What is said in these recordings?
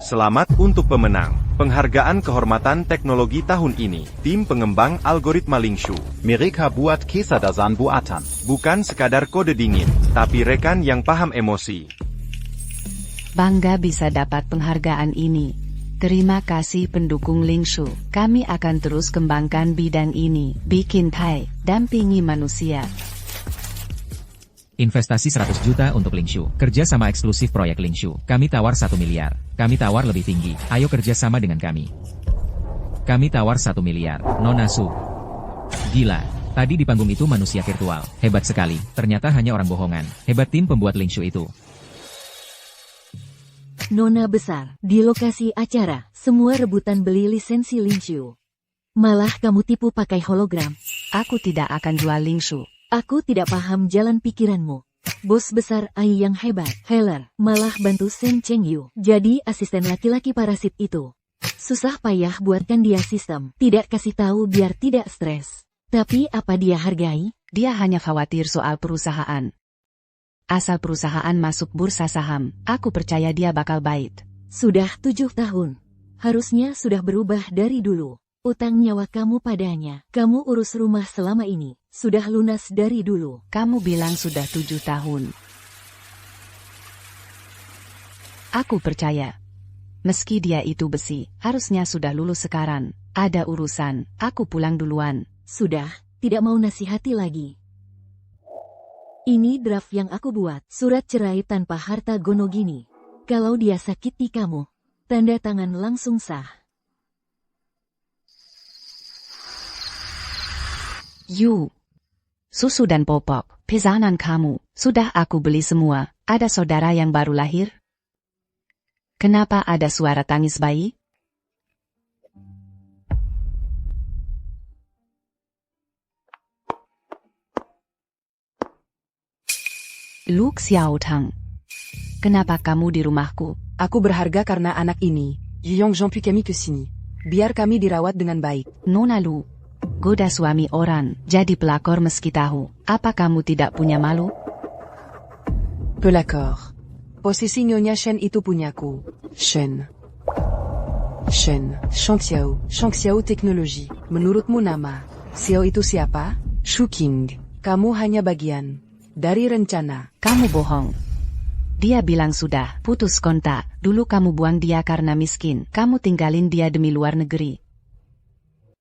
Selamat untuk pemenang. Penghargaan kehormatan teknologi tahun ini. Tim pengembang algoritma Lingshu. Mereka buat kecerdasan buatan. Bukan sekadar kode dingin, tapi rekan yang paham emosi. Bangga bisa dapat penghargaan ini. Terima kasih pendukung Lingshu. Kami akan terus kembangkan bidang ini. Bikin Thai, dampingi manusia. Investasi 100 juta untuk Lingshu. Kerja sama eksklusif proyek Lingshu. Kami tawar 1 miliar. Kami tawar lebih tinggi. Ayo kerja sama dengan kami. Kami tawar 1 miliar. Nona Su. Gila. Tadi di panggung itu manusia virtual. Hebat sekali. Ternyata hanya orang bohongan. Hebat tim pembuat Lingshu itu. Nona besar. Di lokasi acara, semua rebutan beli lisensi Lingshu. Malah kamu tipu pakai hologram. Aku tidak akan jual Lingshu. Aku tidak paham jalan pikiranmu. Bos besar AI yang hebat, Heller, malah bantu Shen Chengyu jadi asisten laki-laki parasit itu. Susah payah buatkan dia sistem, tidak kasih tahu biar tidak stres. Tapi apa dia hargai? Dia hanya khawatir soal perusahaan. Asal perusahaan masuk bursa saham, aku percaya dia bakal baik. Sudah 7 tahun. Harusnya sudah berubah dari dulu. Utang nyawa kamu padanya. Kamu urus rumah selama ini. Sudah lunas dari dulu. Kamu bilang sudah 7 tahun. Aku percaya. Meski dia itu besi, harusnya sudah lulus sekarang. Ada urusan, aku pulang duluan. Sudah, tidak mau nasihati lagi. Ini draft yang aku buat. Surat cerai tanpa harta gono gini. Kalau dia sakiti kamu, tanda tangan langsung sah. Susu dan popok, pesanan kamu, sudah aku beli semua. Ada saudara yang baru lahir? Kenapa ada suara tangis bayi? Luke Xiaotang, kenapa kamu di rumahku? Aku berharga karena anak ini, Yuyong Jean Puy kesini. Biar kami dirawat dengan baik. Nona Lu, goda suami orang, jadi pelakor meski tahu. Apa kamu tidak punya malu? Pelakor. Posisi Nyonya Shen itu punyaku. Shen, Shang Xiao Teknologi. Menurutmu nama Xiao itu siapa? Shu King. Kamu hanya bagian dari rencana. Kamu bohong. Dia bilang sudah putus kontak. Dulu kamu buang dia karena miskin. Kamu tinggalin dia demi luar negeri.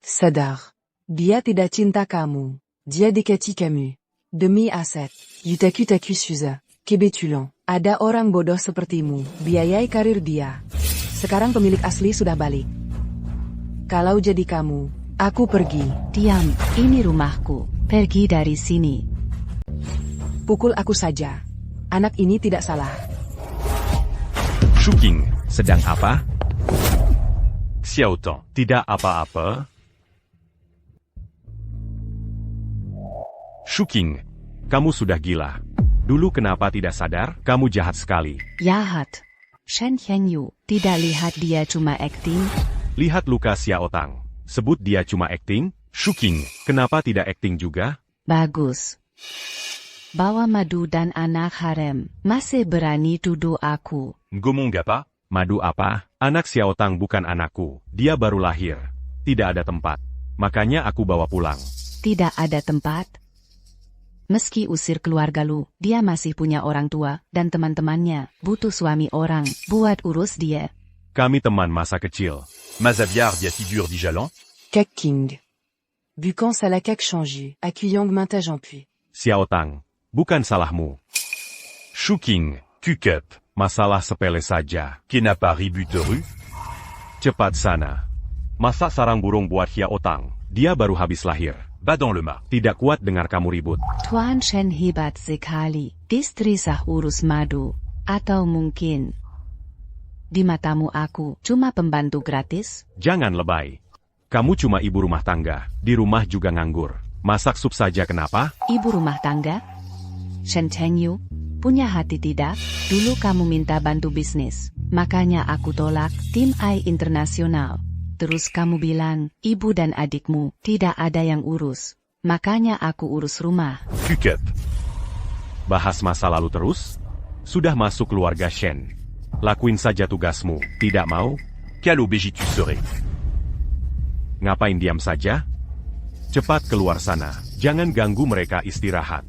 Sadar. Dia tidak cinta kamu. Dia dekati kamu. Demi aset. Yutaku suza. Kebetulan. Ada orang bodoh sepertimu. Biayai karir dia. Sekarang pemilik asli sudah balik. Kalau jadi kamu, aku pergi. Diam, ini rumahku. Pergi dari sini. Pukul aku saja. Anak ini tidak salah. Shuking, sedang apa? Xiaotong, tidak apa-apa. Shuking, kamu sudah gila. Dulu kenapa tidak sadar? Kamu jahat sekali. Jahat. Shen Chengyu, tidak lihat dia cuma akting? Lihat luka Xiaotang. Sebut dia cuma akting? Shuking, kenapa tidak akting juga? Bagus. Bawa madu dan anak harem. Masih berani tuduh aku. Ngomong apa? Madu apa? Anak Xiaotang bukan anakku. Dia baru lahir. Tidak ada tempat. Makanya aku bawa pulang. Tidak ada tempat? Meski usir keluarga lu, dia masih punya orang tua, dan teman-temannya, butuh suami orang, buat urus dia. Kami teman masa kecil. Mazaviar dia figure di jalon? Kak King. Bukan salah kak changé, accueillant mainta Jean Puy. Xiaotang, bukan salahmu. Shuking, Kukep, masalah sepele saja. Kenapa ribut terus? Cepat sana. Masa sarang burung buat Xiaotang? Dia baru habis lahir. Badon lemah. Tidak kuat dengar kamu ribut. Tuan Shen hebat sekali. Istri sah urus madu. Atau mungkin di matamu aku cuma pembantu gratis? Jangan lebay. Kamu cuma ibu rumah tangga. Di rumah juga nganggur. Masak sup saja kenapa? Ibu rumah tangga? Shen Chengyu, punya hati tidak? Dulu kamu minta bantu bisnis. Makanya aku tolak tim AI internasional. Terus kamu bilang, ibu dan adikmu tidak ada yang urus. Makanya aku urus rumah. Kukep. Bahas masa lalu terus? Sudah masuk keluarga Shen. Lakuin saja tugasmu. Tidak mau? Quel obégi tu serais? Ngapain diam saja? Cepat keluar sana. Jangan ganggu mereka istirahat.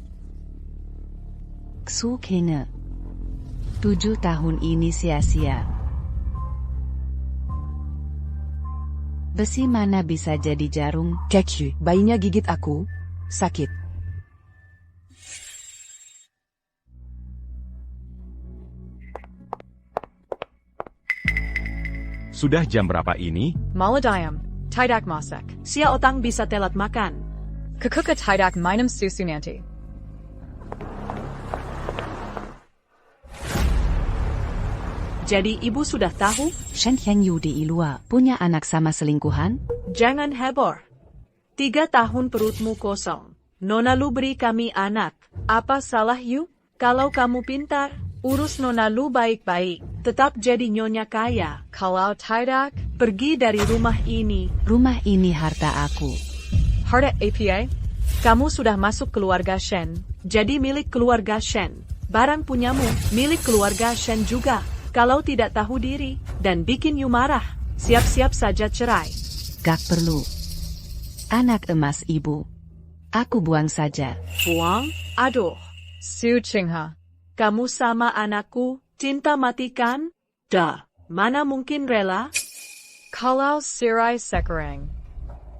Xu Kene. 7 tahun ini sia-sia. Besi mana bisa jadi jarum? Kekyu, bayinya gigit aku. Sakit. Sudah jam berapa ini? Maladayam, tidak masak. Sia otang bisa telat makan. Kukuka tidak minum susu nanti. Jadi ibu sudah tahu? Shen Hengyu di Ilua punya anak sama selingkuhan? Jangan heboh. 3 tahun perutmu kosong. Nona lu beri kami anak. Apa salah you? Kalau kamu pintar, urus nona lu baik-baik. Tetap jadi nyonya kaya. Kalau tidak, Pergi dari rumah ini. Rumah ini harta aku. harta APA. Kamu sudah masuk keluarga Shen. Jadi milik keluarga Shen. Barang punyamu, milik keluarga Shen juga. Kalau tidak tahu diri, dan bikin you marah, siap-siap saja cerai. Gak perlu. Anak emas ibu. Aku buang saja. Buang? Aduh, Su Chingha. kamu sama anakku, cinta matikan? Dah, mana mungkin rela? Kalau sirai sekarang.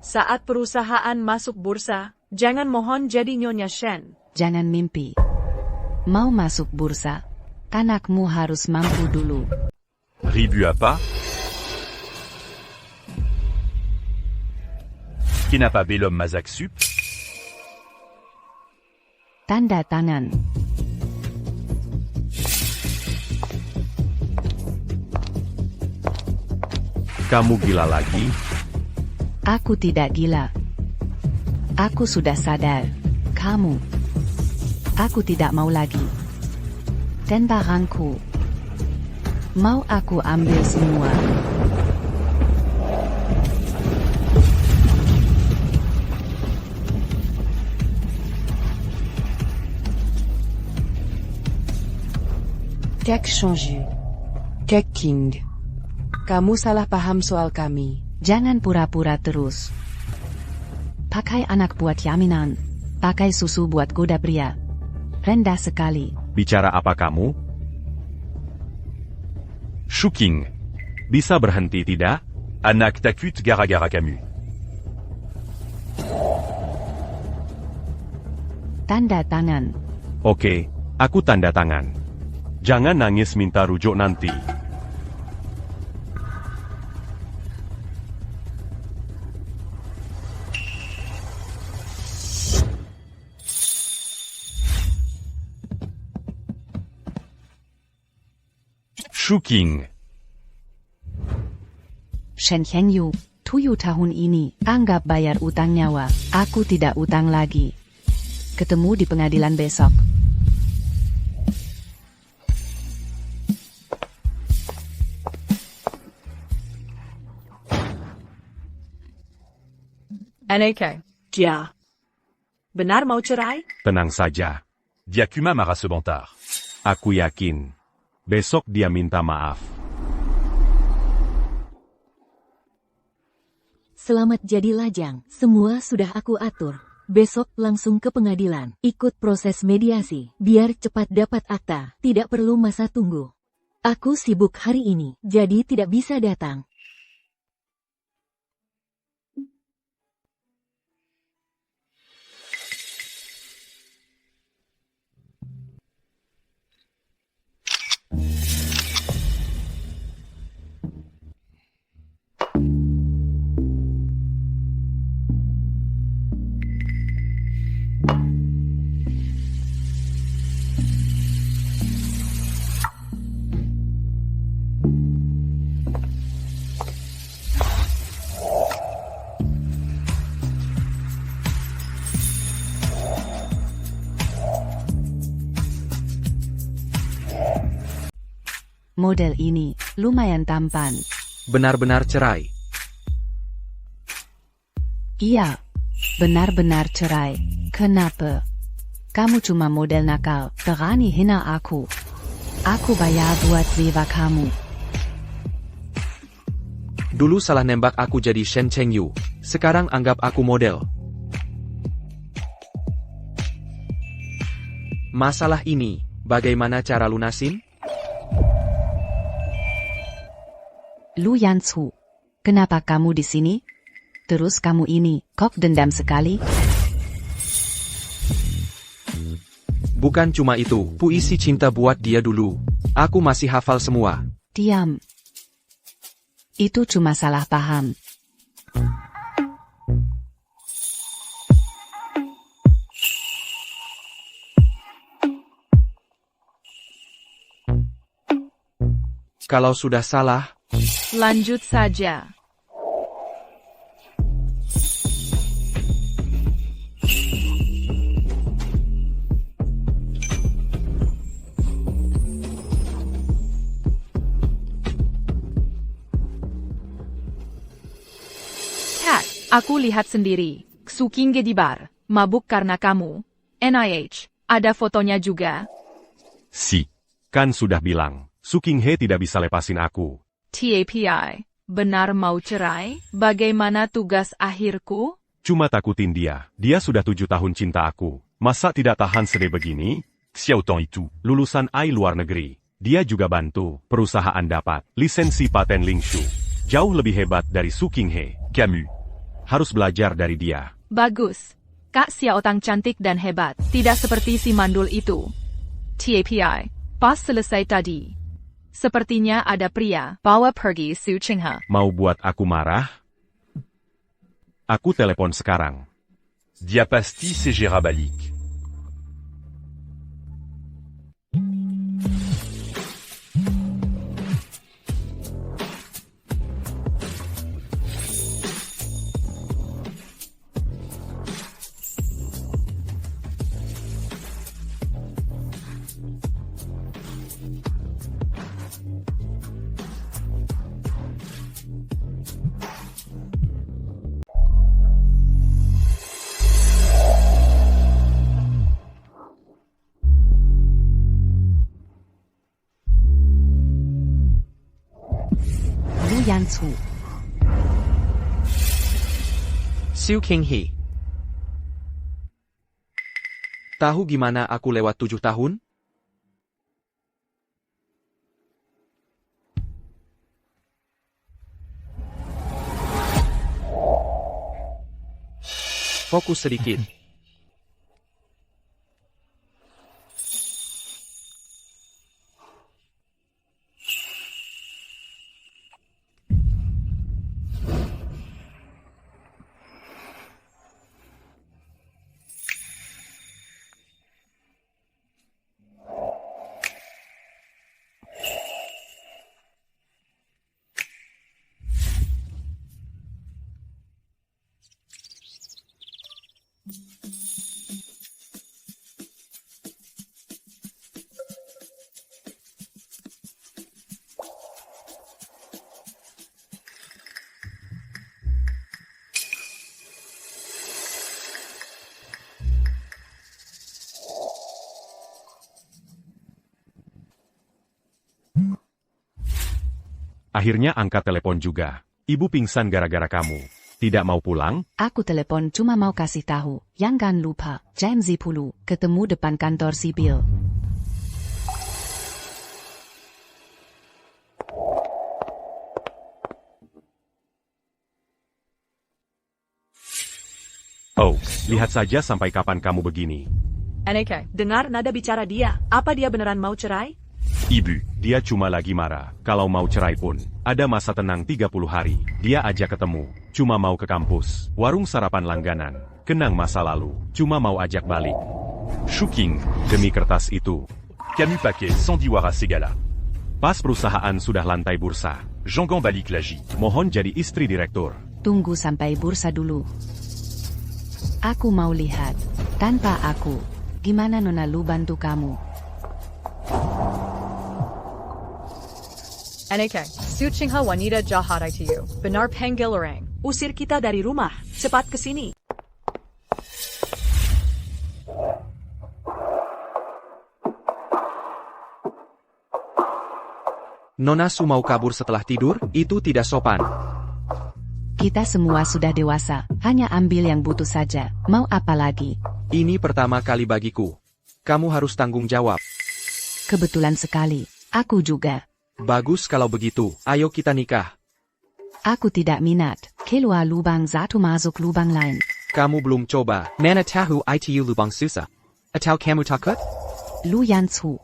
Saat perusahaan masuk bursa, jangan mohon jadi nyonya Shen. Jangan mimpi. Mau masuk bursa, anakmu harus mampu dulu. Ribu apa? Qui n'a pas bellum mazak sup? Tanda tangan. Kamu gila lagi? Aku tidak gila. Aku sudah sadar. Kamu. Aku tidak mau lagi. Dan barangku. Mau aku ambil semua. Kek Shonju. Kek King. Kamu salah paham soal kami. Jangan pura-pura terus. Pakai anak buat jaminan. Pakai susu buat goda pria. Rendah sekali. Bicara apa kamu? Shuking. Bisa berhenti tidak? Anak takut gara-gara kamu. Tanda tangan. Oke, aku tanda tangan. Jangan nangis minta rujuk nanti. Shuking. Shen Hengyu, 7 tahun ini, anggap bayar utang nyawa. Aku tidak utang lagi. Ketemu di pengadilan besok. NAK. Dia. Benar mau cerai? Tenang saja. Diakuma marah sebentar. Aku yakin. Besok dia minta maaf. Selamat jadi lajang, semua sudah aku atur. Besok langsung ke pengadilan, ikut proses mediasi, biar cepat dapat akta, tidak perlu masa tunggu. Aku sibuk hari ini, jadi tidak bisa datang. Model ini, lumayan tampan. Benar-benar cerai. Iya, benar-benar cerai. Kenapa? Kamu cuma model nakal, berani hina aku. Aku bayar buat viva kamu. Dulu salah nembak aku jadi Shen Chengyu. Sekarang anggap aku model. Masalah ini, bagaimana cara lunasin? Lu Yansu. Kenapa kamu di sini? Terus kamu ini, kok dendam sekali? Bukan cuma itu, puisi cinta buat dia dulu. Aku masih hafal semua. Diam. Itu cuma salah paham. Kalau sudah salah, Lanjut saja. Cat, aku lihat sendiri. Suking Gedibar, mabuk karena kamu. NIH, ada fotonya juga. Si. Kan sudah bilang, Su Qinghe tidak bisa lepasin aku. TAPI, benar mau cerai? Bagaimana tugas akhirku? Cuma takutin dia. Dia sudah 7 tahun cinta aku. Masa tidak tahan sedih begini? Xiao Tong itu, lulusan AI luar negeri. Dia juga bantu perusahaan dapat lisensi paten Lingshu. Jauh lebih hebat dari Su Qinghe. Camus. Harus belajar dari dia. Bagus. Kak Xiao Tang cantik dan hebat. Tidak seperti si mandul itu. TAPI, pas selesai tadi. Sepertinya ada pria bawa pergi Su Qinghe. Mau buat aku marah? Aku telepon sekarang. Dia pasti segera balik. Lu Yansu. Su Qinghe. Tahu gimana aku lewat 7 tahun? Fokus sedikit. Akhirnya angkat telepon juga. Ibu pingsan gara-gara kamu. Tidak mau pulang? Aku telepon cuma mau kasih tahu. Jangan lupa, jam 10, ketemu depan kantor sipil. Oh, lihat saja sampai kapan kamu begini. NAK. Dengar nada bicara dia. Apa dia beneran mau cerai? Ibu, dia cuma lagi marah. Kalau mau cerai pun, ada masa tenang 30 hari. Dia ajak ketemu, cuma mau ke kampus. Warung sarapan langganan, kenang masa lalu, cuma mau ajak balik. Shuking, demi kertas itu. Camus pakai sandiwara segala. Pas perusahaan sudah lantai bursa, Jonggon balik lagi. Mohon jadi istri direktur. Tunggu sampai bursa dulu. Aku mau lihat. Tanpa aku, gimana Nona Lu bantu kamu? NAK. Su Qinghe wanita jahat itu. Benar panggil orang. Usir kita dari rumah. Cepat ke sini. Nona Su mau kabur setelah tidur? Itu tidak sopan. Kita semua sudah dewasa, hanya ambil yang butuh saja. Mau apa lagi? Ini pertama kali bagiku. Kamu harus tanggung jawab. Kebetulan sekali, aku juga. Bagus kalau begitu, ayo kita nikah. Aku tidak minat. Keluar lubang satu masuk lubang lain. Kamu belum coba. Mana tahu itu lubang susah. Atau kamu takut? Lu Yansu.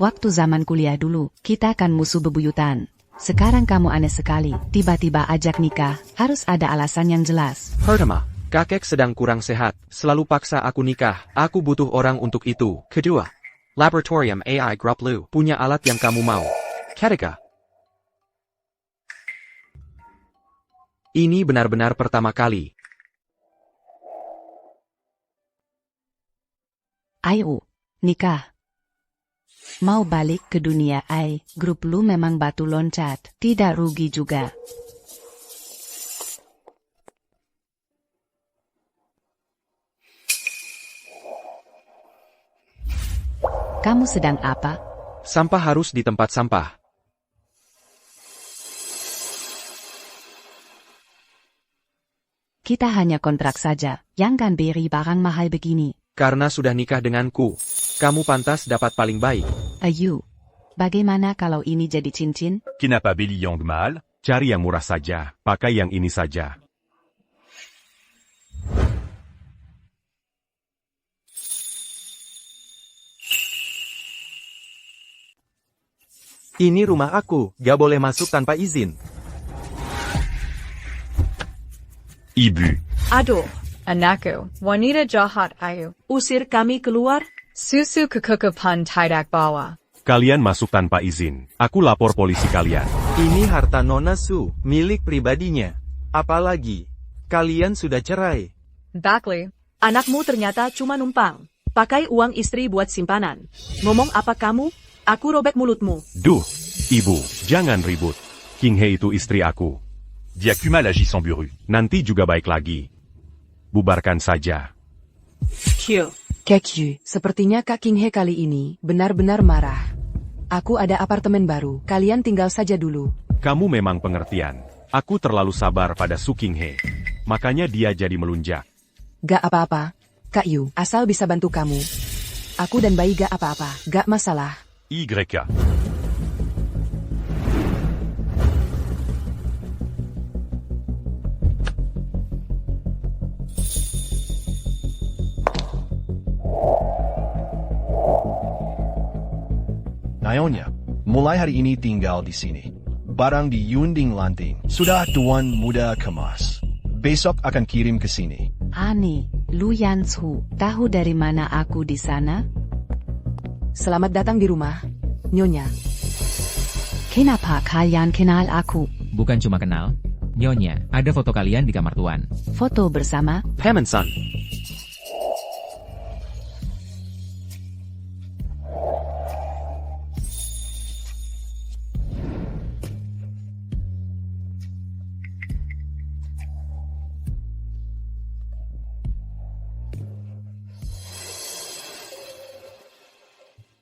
Waktu zaman kuliah dulu, kita kan musuh bebuyutan. Sekarang kamu aneh sekali, tiba-tiba ajak nikah, harus ada alasan yang jelas. Pertama, kakek sedang kurang sehat, selalu paksa aku nikah, aku butuh orang untuk itu. Kedua, Laboratorium AI Grup Lu punya alat yang kamu mau. Ketiga, ini benar-benar pertama kali. Ayo, nikah. Mau balik ke dunia AI, grup lu memang batu loncat, tidak rugi juga. Kamu sedang apa? Sampah harus di tempat sampah. Kita hanya kontrak saja, jangan beri barang mahal begini. Karena sudah nikah denganku, kamu pantas dapat paling baik. Ayo, bagaimana kalau ini jadi cincin? Kenapa beli yang mahal? Cari yang murah saja, pakai yang ini saja. Ini rumah aku, gak boleh masuk tanpa izin. Ibu. Aduh, anakku, wanita jahat ayu. Usir kami keluar? Susu kekukupan tidak bawa. Kalian masuk tanpa izin. Aku lapor polisi kalian. Ini harta Nona Su, milik pribadinya. Apalagi, kalian sudah cerai. Bakli, Anakmu ternyata cuma numpang. Pakai uang istri buat simpanan. Ngomong apa kamu? Aku robek mulutmu. Duh, ibu, jangan ribut. King He itu istri aku. Dia cuma lagi semburu. Nanti juga baik lagi. Bubarkan saja. Kyo. Kekyu, sepertinya Kak King He kali ini benar-benar marah. Aku ada apartemen baru, kalian tinggal saja dulu. Kamu memang pengertian. Aku terlalu sabar pada Su King He. Makanya dia jadi melunjak. Gak apa-apa, Kak Yu, asal bisa bantu kamu. Aku dan bayi gak apa-apa, gak masalah. YK. Nyonya, mulai hari ini tinggal di sini. Barang di Yunding Lanting sudah Tuan Muda kemas. Besok akan kirim ke sini. Ani, Lu Yansu, tahu dari mana aku di sana? Selamat datang di rumah, Nyonya. Kenapa kalian kenal aku? Bukan cuma kenal. Nyonya, ada foto kalian di kamar tuan. Foto bersama? Pam and Son.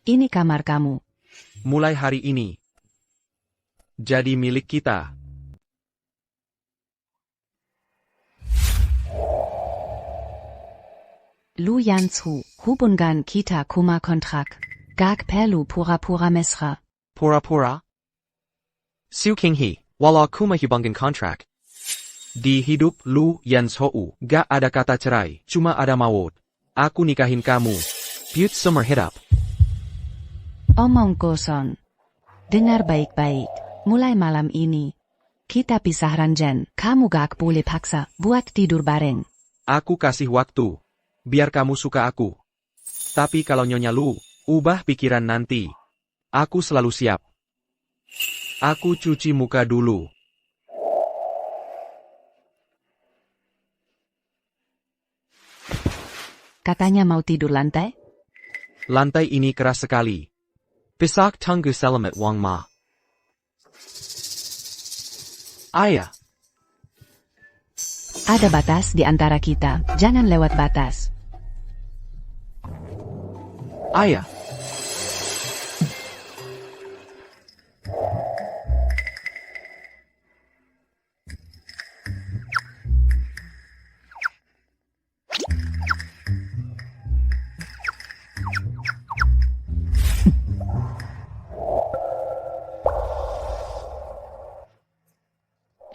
Ini kamar kamu. Mulai hari ini, jadi milik kita. Lu Yansu, hubungan kita kuma kontrak. Gak perlu pura-pura mesra. Pura-pura? Su King He, wala kuma hubungan kontrak. Di hidup Lu Yanshou, gak ada kata cerai, cuma ada maut. Aku nikahin kamu. Butte summer hit up. Omong kosong. Dengar baik-baik. Mulai malam ini, kita pisah ranjan. Kamu gak boleh paksa buat tidur bareng. Aku kasih waktu. Biar kamu suka aku. Tapi kalau Nyonya Lu, ubah pikiran nanti. Aku selalu siap. Aku cuci muka dulu. Katanya mau tidur lantai? Lantai ini keras sekali. Bisak tunggu selamat Wang Ma. Ayah. Ada batas di antara kita, jangan lewat batas. Ayah.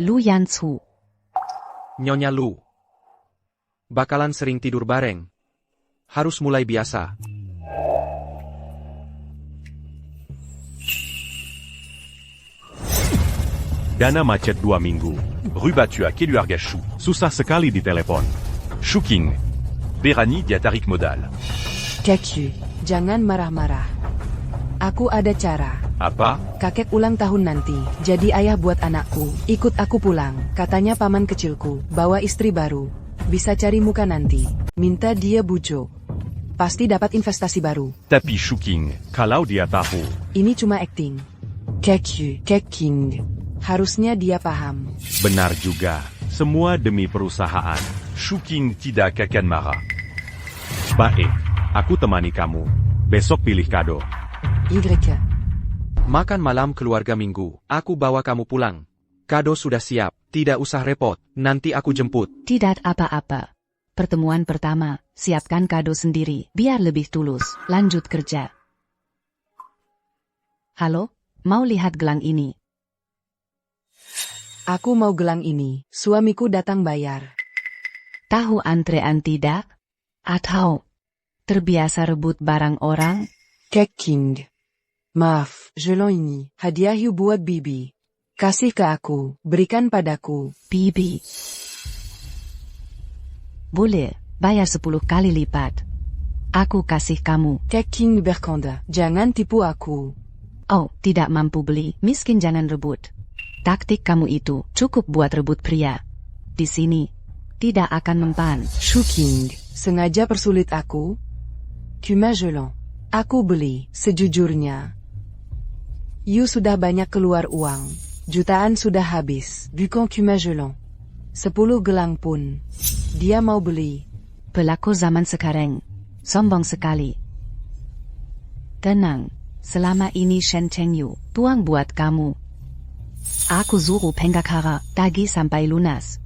Lu Yansu. Nyonya Lu. Bakalan sering tidur bareng. Harus mulai biasa. Dana macet 2 minggu. Rue battue à Keluarga Shu. Susah sekali ditelepon. Shuking. Berani dia tarik modal. Kekyu, jangan marah-marah. Aku ada cara. Apa? Kakek ulang tahun nanti, jadi ayah buat anakku. Ikut aku pulang, katanya paman kecilku, bawa istri baru. Bisa cari muka nanti. Minta dia bujuk. Pasti dapat investasi baru. Tapi Shuking, kalau dia tahu. Ini cuma acting. Kekyu, Keking. Harusnya dia paham. Benar juga. Semua demi perusahaan. Shuking tidak akan marah. Baik, aku temani kamu. Besok pilih kado. Y. Makan malam keluarga minggu. Aku bawa kamu pulang. Kado sudah siap. Tidak usah repot. Nanti aku jemput. Tidak apa-apa. Pertemuan pertama, siapkan kado sendiri, biar lebih tulus. Lanjut kerja. Halo, mau lihat gelang ini? Aku mau gelang ini. Suamiku datang bayar. Tahu antrean tidak? Atau terbiasa rebut barang orang? Keking. Maaf, Jelon ini. Hadiah you buat Bibi. Kasih ke aku. Berikan padaku. Bibi. Boleh, bayar 10 kali lipat. Aku kasih kamu. Keking bercanda. Jangan tipu aku. Oh, tidak mampu beli, miskin jangan rebut. Taktik kamu itu cukup buat rebut pria. Di sini, tidak akan mempan. Shuking. Sengaja persulit aku? Cuma Jelon. Aku beli, sejujurnya. You sudah banyak keluar uang. Jutaan sudah habis. Bukan cuma Jelon. 10 gelang pun. Dia mau beli. Pelaku zaman sekarang. Sombong sekali. Tenang. Selama ini Shen Chengyu, tuang buat kamu. Aku suruh penggakara, tagih sampai lunas.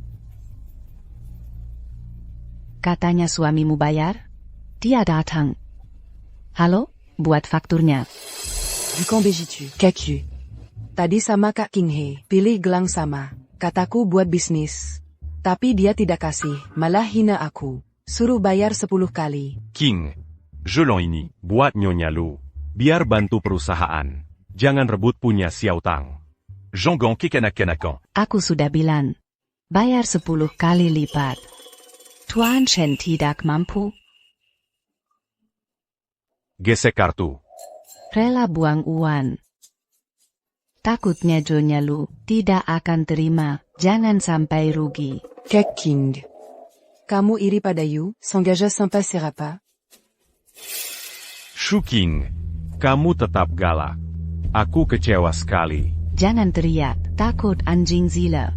Katanya suamimu bayar? Dia datang. Halo, buat fakturnya. Bukan begitu. Kekyu. Tadi sama Kak King He, pilih gelang sama. Kataku buat bisnis. Tapi dia tidak kasih, malah hina aku. Suruh bayar 10 kali. King, Jelon ini, buat Nyonya Lu. Biar bantu perusahaan. Jangan rebut punya Xiao Tang. Jonggong kekanak-kanakan. Aku sudah bilang. Bayar 10 kali lipat. Tuan Shen tidak mampu. Gesek kartu. Rela buang uang. Takutnya Nyonya Lu tidak akan terima. Jangan sampai rugi. Keking. Kamu iri pada you, s'engage sympa serapa? Shuking, kamu tetap galak. Aku kecewa sekali. Jangan teriak, takut anjing zila.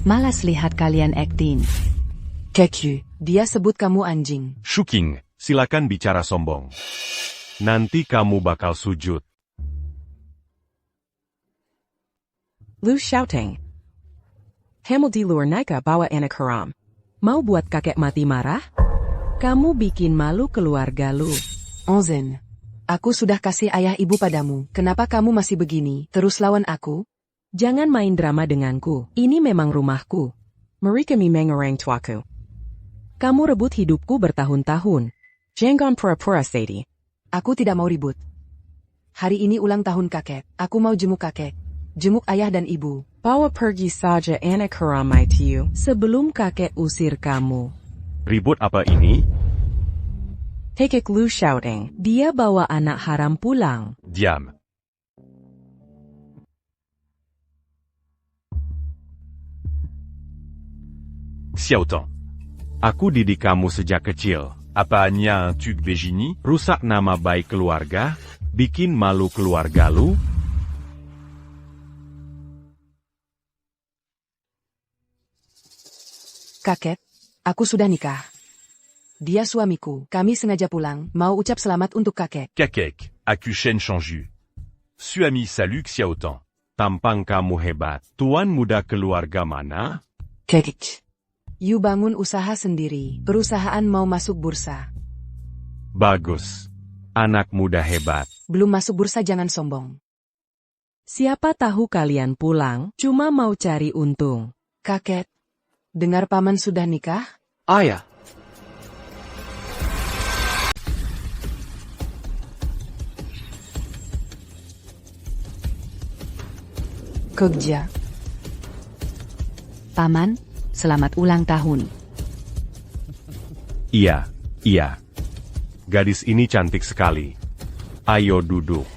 Malas lihat kalian acting. Kekyu, dia sebut kamu anjing. Shuking, silakan bicara sombong. Nanti kamu bakal sujud. Lu shouting. Hamil di luar naika bawa anak haram. Mau buat kakek mati marah? Kamu bikin malu keluarga lu. Onzen. Aku sudah kasih ayah ibu padamu. Kenapa kamu masih begini, terus lawan aku? Jangan main drama denganku. Ini memang rumahku. Mereka memang orang tuaku. Kamu rebut hidupku bertahun-tahun. Jangan pura-pura Sadie. Aku tidak mau ribut. Hari ini ulang tahun kakek. Aku mau jenguk kakek. Jenguk ayah dan ibu. Bawa pergi saja anak haramai tiu sebelum kakek usir kamu. Ribut apa ini? Tekek Lu shouting. Dia bawa anak haram pulang. Diam. Xiao Tang. Aku didik kamu sejak kecil. Apanya tu begini? Rusak nama baik keluarga? Bikin malu keluarga lu? Kakek, aku sudah nikah. Dia suamiku. Kami sengaja pulang, mau ucap selamat untuk kakek. Kakek, aku Shen Changju. Suami salut Xiao Tang. Tampang kamu hebat. Tuan muda keluarga mana? Kakek. You bangun usaha sendiri. Perusahaan mau masuk bursa. Bagus. Anak muda hebat. Belum masuk bursa jangan sombong. Siapa tahu kalian pulang, cuma mau cari untung. Kakek, dengar paman sudah nikah? Ayah. Kogja. Paman, selamat ulang tahun. Iya, iya. Gadis ini cantik sekali. Ayo duduk.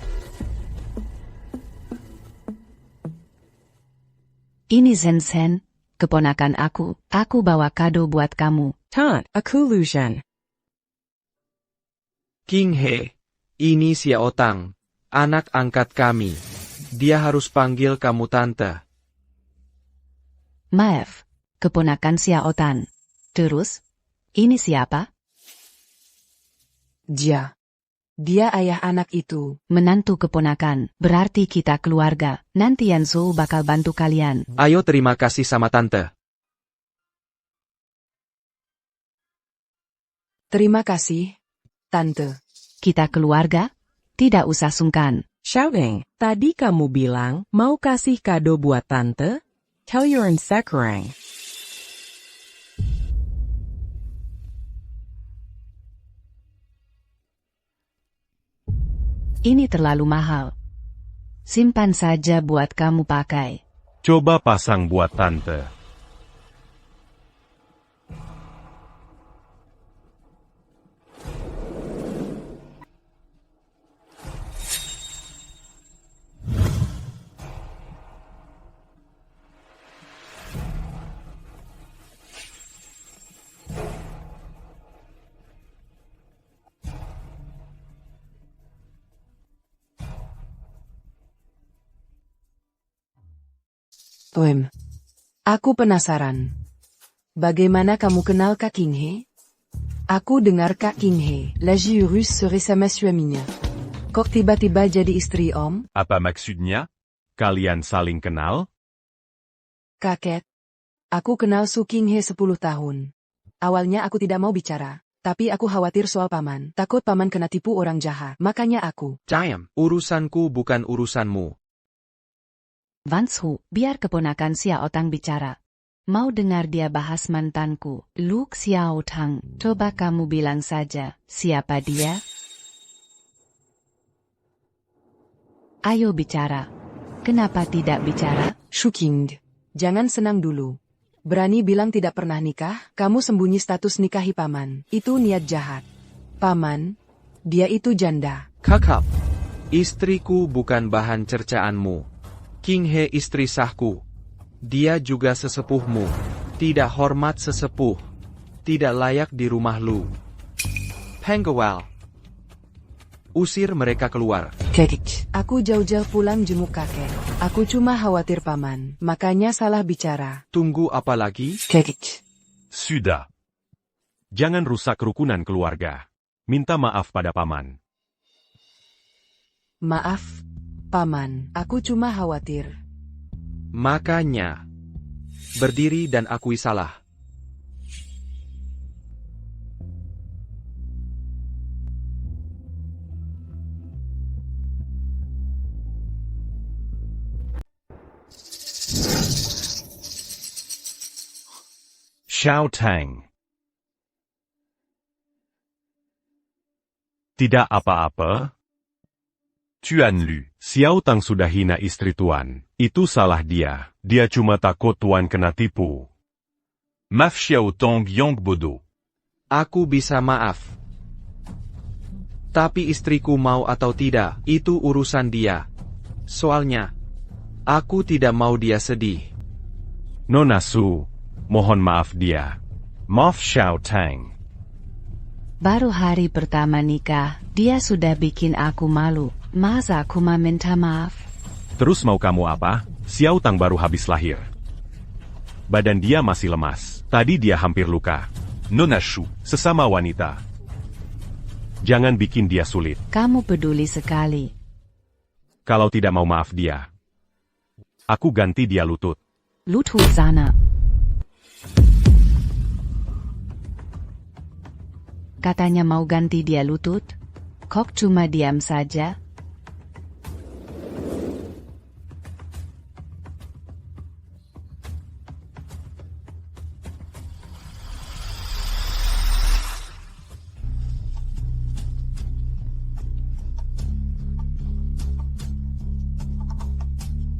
Ini Zen-sen, keponakan aku bawa kado buat kamu. Tant, aku Lucian. King He, ini Xiao Tang, anak angkat kami. Dia harus panggil kamu tante. Maaf, keponakan Xiao Tan. Terus, ini siapa? Jia. Dia ayah anak itu. Menantu keponakan, berarti kita keluarga. Nanti Yansu bakal bantu kalian. Ayo terima kasih sama tante. Terima kasih, tante. Kita keluarga? Tidak usah sungkan. Shouting, tadi kamu bilang mau kasih kado buat tante? Tell your sekarang. Ini terlalu mahal. Simpan saja buat kamu pakai. Coba pasang buat tante. Aku penasaran. Bagaimana kamu kenal Kak King He? Aku dengar Kak King He, lagi urus serait sama suaminya. Kok tiba-tiba jadi istri om? Apa maksudnya? Kalian saling kenal? Kakek. Aku kenal Su King He 10 tahun. Awalnya aku tidak mau bicara. Tapi aku khawatir soal paman. Takut paman kena tipu orang jahat. Makanya aku. Diam, urusanku bukan urusanmu. Vanshu, biar keponakan Xiao Tang bicara. Mau dengar dia bahas mantanku, Lu Xiao Tang. Coba kamu bilang saja, siapa dia? Ayo bicara. Kenapa tidak bicara? Shuking. Jangan senang dulu. Berani bilang tidak pernah nikah, kamu sembunyi status nikahi paman. Itu niat jahat. Paman, dia itu janda. Kakak, istriku bukan bahan cercaanmu. King He istri sahku. Dia juga sesepuhmu. Tidak hormat sesepuh. Tidak layak di rumah lu. Penggawal. Usir mereka keluar. Kek. Aku jauh-jauh pulang jenguk kakek. Aku cuma khawatir paman. Makanya salah bicara. Tunggu apa lagi? Kek. Sudah. Jangan rusak kerukunan keluarga. Minta maaf pada paman. Maaf, paman. Aku cuma khawatir. Makanya. Berdiri dan akui salah. Xiao Tang. Tidak apa-apa. Tuan Lu, Xiao Tang sudah hina istri tuan. Itu salah dia. Dia cuma takut tuan kena tipu. Maaf Xiao Tang yang bodoh. Aku bisa maaf. Tapi istriku mau atau tidak, itu urusan dia. Soalnya, aku tidak mau dia sedih. Nona Su, mohon maaf dia. Maaf Xiao Tang. Baru hari pertama nikah, dia sudah bikin aku malu. Masa aku mau minta maaf? Terus mau kamu apa? Xiao Tang baru habis lahir. Badan dia masih lemas. Tadi dia hampir luka. Nona Shu, sesama wanita. Jangan bikin dia sulit. Kamu peduli sekali. Kalau tidak mau maaf dia, aku ganti dia lutut. Lutut sana. Katanya mau ganti dia lutut. Kok cuma diam saja?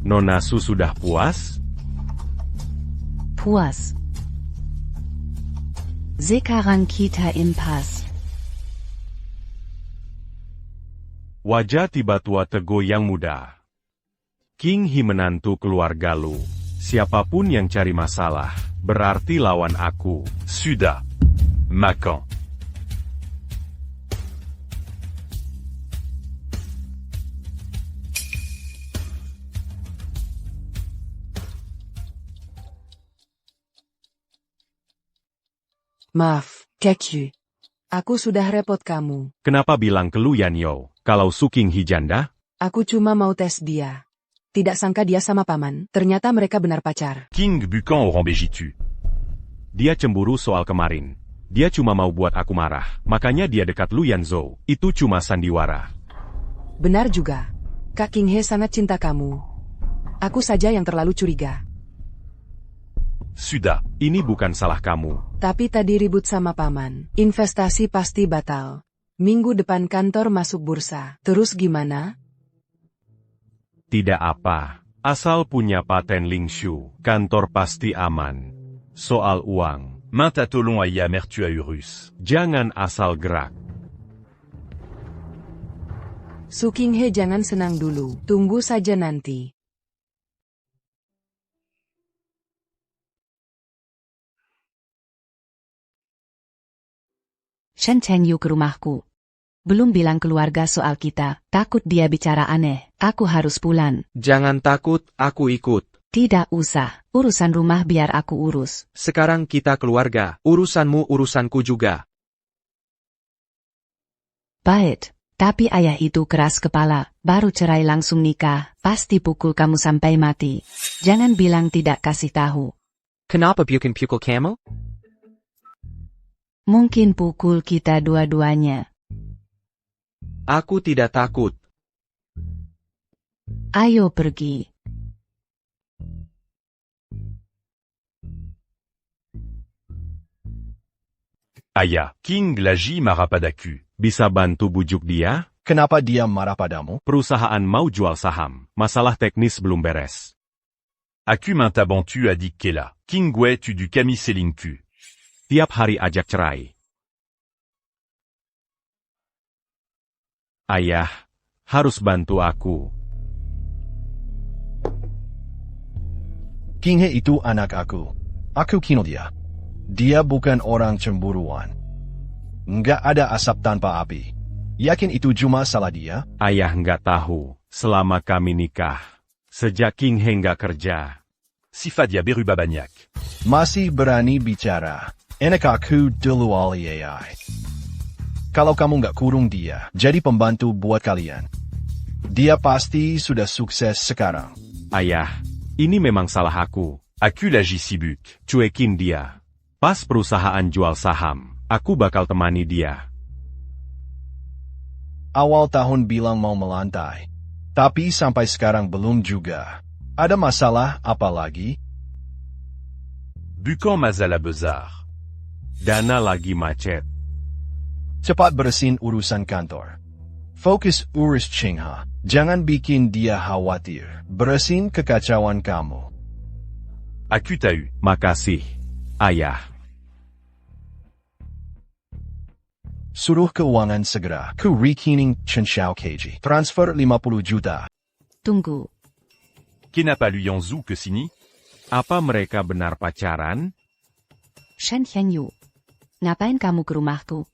Nona Su sudah puas? Puas. Sekarang kita impas. Wajah tiba tua Teguh yang muda. King He menantu keluarga Lu. Siapapun yang cari masalah, berarti lawan aku. Sudah. Makan. Maaf, Kekyu. Aku sudah repot kamu. Kenapa bilang ke Lu Yan Yo, kalau Su King He janda? Aku cuma mau tes dia. Tidak sangka dia sama paman, ternyata mereka benar pacar. King Bukan orang begitu. Dia cemburu soal kemarin. Dia cuma mau buat aku marah, makanya dia dekat Lu Yan Zhou. Itu cuma sandiwara. Benar juga. Kak King He sangat cinta kamu. Aku saja yang terlalu curiga. Sudah, ini bukan salah kamu. Tapi tadi ribut sama paman. Investasi pasti batal. Minggu depan kantor masuk bursa. Terus gimana? Tidak apa. Asal punya paten Lingshu, kantor pasti aman. Soal uang. Maint à Tolon à Yamertuaurus. Jangan asal gerak. Su King He jangan senang dulu. Tunggu saja nanti. Shen Chengyu ke rumahku. Belum bilang keluarga soal kita, takut dia bicara aneh. Aku harus pulang. Jangan takut, aku ikut. Tidak usah, urusan rumah biar aku urus. Sekarang kita keluarga, urusanmu urusanku juga. Baik, tapi ayah itu keras kepala, baru cerai langsung nikah, pasti pukul kamu sampai mati. Jangan bilang tidak kasih tahu. Kenapa bukan pukul kamu? Mungkin pukul kita dua-duanya. Aku tidak takut. Ayo pergi. Ayah, King Glaji marah padaku. Bisa bantu bujuk dia? Kenapa dia marah padamu? Perusahaan mau jual saham. Masalah teknis belum beres. Aku minta bantu adik Kela. King gue tu du kami selingkuh. Tiap hari ajak cerai. Ayah, harus bantu aku. King He itu anak aku. Aku kenal dia. Dia bukan orang cemburuan. Nggak ada asap tanpa api. Yakin itu cuma salah dia? Ayah nggak tahu, selama kami nikah. Sejak King He nggak kerja. Sifat dia berubah banyak. Masih berani bicara. Enak aku dulu alih AI. Kalau kamu nggak kurung dia, jadi pembantu buat kalian. Dia pasti sudah sukses sekarang. Ayah, ini memang salah aku. Aku lagi sibuk, cuekin dia. Pas perusahaan jual saham, aku bakal temani dia. Awal tahun bilang mau melantai. Tapi sampai sekarang belum juga. Ada masalah apa lagi? Bukan masalah besar. Dana lagi macet. Cepat bersihin urusan kantor. Fokus urus Chingha. Jangan bikin dia khawatir. Bersihin kekacauan kamu. Aku tahu. Makasih, Ayah. Suruh keuangan segera ke rekening Chen Xiao KG. Transfer 50 juta. Tunggu. Kenapa Lu Yongzu ke sini? Apa mereka benar pacaran? Shen Chengyu. Ngapain kamu ke rumahku?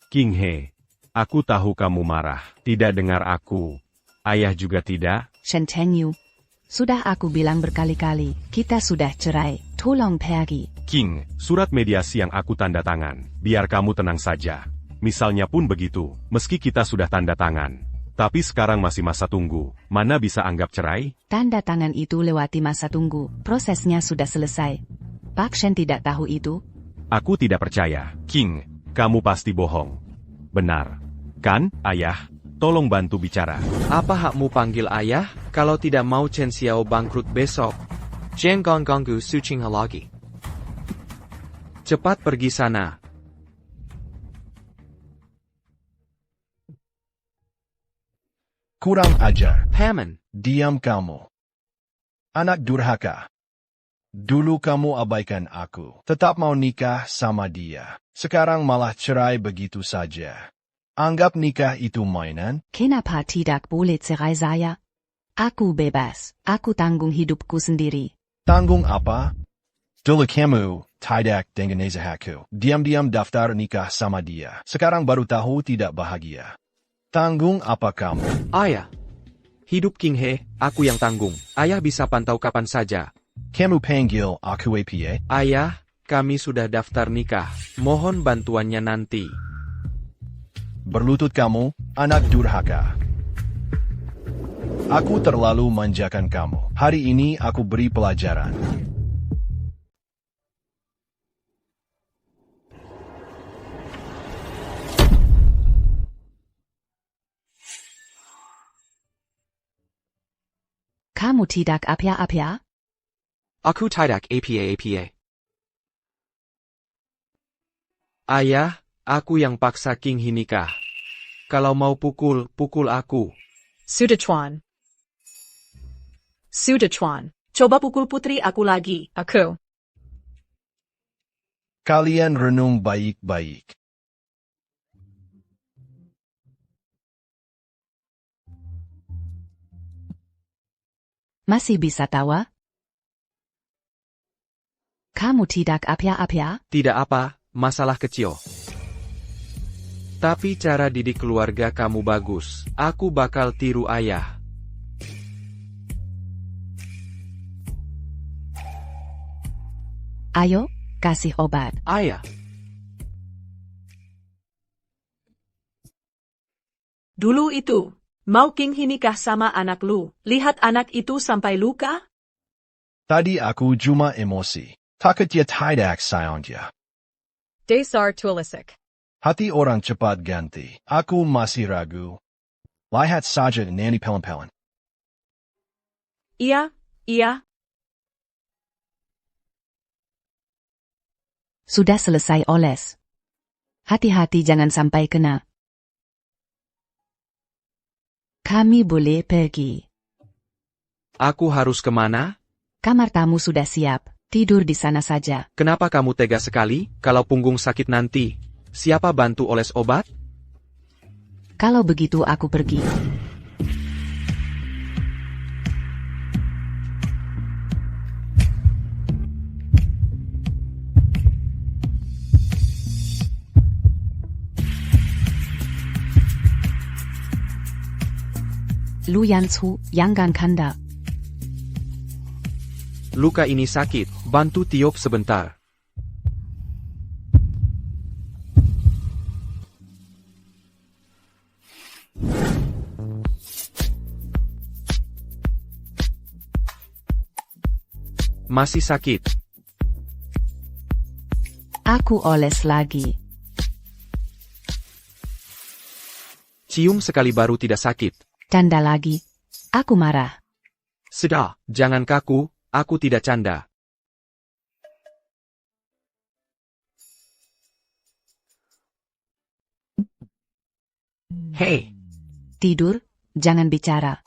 King He, aku tahu kamu marah. Tidak dengar aku. Ayah juga tidak. Shen Chengyu. Sudah aku bilang berkali-kali, kita sudah cerai. Tolong pergi. King, surat mediasi yang aku tanda tangan. Biar kamu tenang saja. Misalnya pun begitu, meski kita sudah tanda tangan. Tapi sekarang masih masa tunggu. Mana bisa anggap cerai? Tanda tangan itu lewati masa tunggu. Prosesnya sudah selesai. Pak Shen tidak tahu itu. Aku tidak percaya. King, kamu pasti bohong. Benar. Kan, Ayah? Tolong bantu bicara. Apa hakmu panggil ayah, kalau tidak mau Chen Xiao bangkrut besok? Jangan ganggu Su Qinghe lagi. Cepat pergi sana. Kurang ajar. Paman. Diam kamu. Anak durhaka. Dulu kamu abaikan aku. Tetap mau nikah sama dia. Sekarang malah cerai begitu saja. Anggap nikah itu mainan? Kenapa tidak boleh cerai saya? Aku bebas, aku tanggung hidupku sendiri. Tanggung apa? Dulu kamu tidak dengan aku. Diam-diam daftar nikah sama dia. Sekarang baru tahu tidak bahagia. Tanggung apa kamu? Ayah. Hidup King He, aku yang tanggung. Ayah bisa pantau kapan saja. Kamu panggil aku apa? Ayah, kami sudah daftar nikah. Mohon bantuannya nanti. Berlutut kamu, anak durhaka. Aku terlalu manjakan kamu. Hari ini aku beri pelajaran. Kamu tidak apa-apa? Aku tidak apa-apa. Ayah, aku yang paksa King He nikah. Kalau mau pukul, pukul aku. Sudachuan. Sudachuan. Coba pukul putri aku lagi. Aku. Kalian renung baik-baik. Masih bisa tawa? Kamu tidak apa-apa? Tidak apa, masalah kecil. Tapi cara didik keluarga kamu bagus. Aku bakal tiru ayah. Ayo, kasih obat. Ayah. Dulu itu, mau King He nikah sama anak lu. Lihat anak itu sampai luka? Tadi aku cuma emosi. Takut dia tidak sayang dia. Dasar tulisik. Hati orang cepat ganti. Aku masih ragu. Lihat saja nani pelan-pelan. Iya, iya. Sudah selesai oles. Hati-hati jangan sampai kena. Kami boleh pergi. Aku harus kemana? Kamar tamu sudah siap. Tidur di sana saja. Kenapa kamu tega sekali? Kalau punggung sakit nanti, siapa bantu oles obat? Kalau begitu aku pergi. Lu Yansu, Yanggan Kanda. Luka ini sakit, bantu tiup sebentar. Masih sakit. Aku oles lagi. Cium sekali baru tidak sakit. Canda lagi. Aku marah. Sudah, jangan kaku. Aku tidak canda. Hei. Tidur, jangan bicara.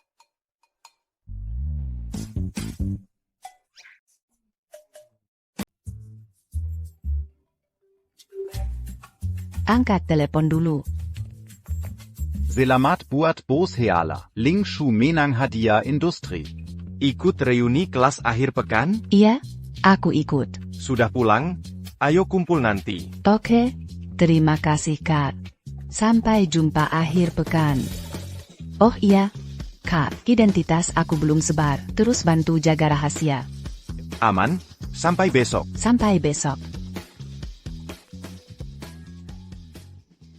Angkat telepon dulu. Selamat buat bos Heala, Lingshu Menang Hadiah Industri. Ikut reuni kelas akhir pekan? Iya, aku ikut. Sudah pulang? Ayo kumpul nanti. Oke, terima kasih Kak. Sampai jumpa akhir pekan. Oh iya, Kak, identitas aku belum sebar. Terus bantu jaga rahasia. Aman, sampai besok. Sampai besok.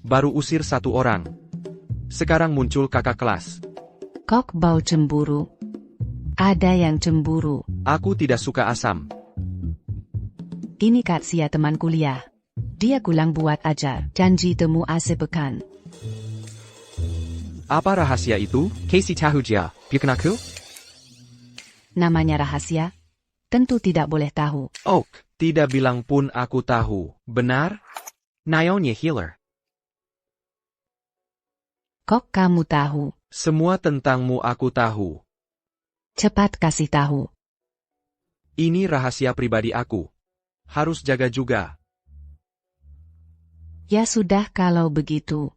Baru usir satu orang. Sekarang muncul kakak kelas. Kok bau cemburu? Ada yang cemburu. Aku tidak suka asam. Ini Katsia teman kuliah. Dia kulang buat ajar. Janji temu akhir pekan. Apa rahasia itu? Casey tahu dia, bukan aku? Namanya rahasia. Tentu tidak boleh tahu. Oh, tidak bilang pun aku tahu. Benar? Nyonya healer. Kok kamu tahu? Semua tentangmu aku tahu. Cepat kasih tahu. Ini rahasia pribadi aku. Harus jaga juga. Ya sudah kalau begitu.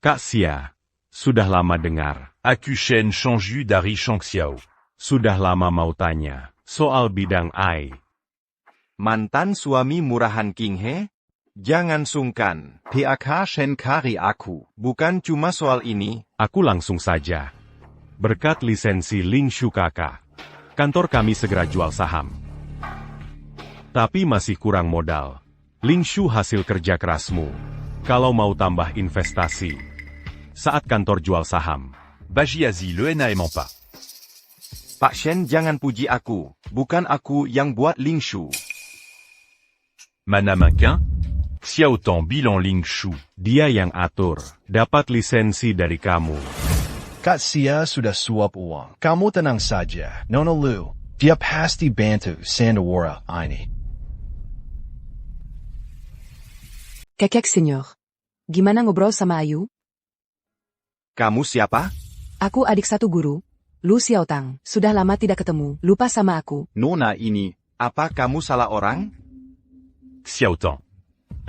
Kak Xia, sudah lama dengar. Aku Shen Shangyu dari Shangxiao. Sudah lama mau tanya soal bidang AI. Mantan suami murahan King He? Jangan sungkan, PAK Shen Kari aku. Bukan cuma soal ini. Aku langsung saja. Berkat lisensi Ling Shu kakak, kantor kami segera jual saham. Tapi masih kurang modal. Ling Shu hasil kerja kerasmu. Kalau mau tambah investasi. Saat kantor jual saham. Bajiazi le n'aimant pas. Pak Shen jangan puji aku. Bukan aku yang buat Ling Shu. Mana makin? Xiao Tong bilang Ling Shu. Dia yang atur. Dapat lisensi dari kamu. Kak Xia sudah suap uang. Kamu tenang saja, Nona Lu. Dia pasti bantu Sandiwara ini. Kekek senyor. Gimana ngobrol sama Ayu? Kamu siapa? Aku adik satu guru. Lu Xiaotang. Sudah lama tidak ketemu. Lupa sama aku. Nona ini, apa kamu salah orang? Xiao Tong.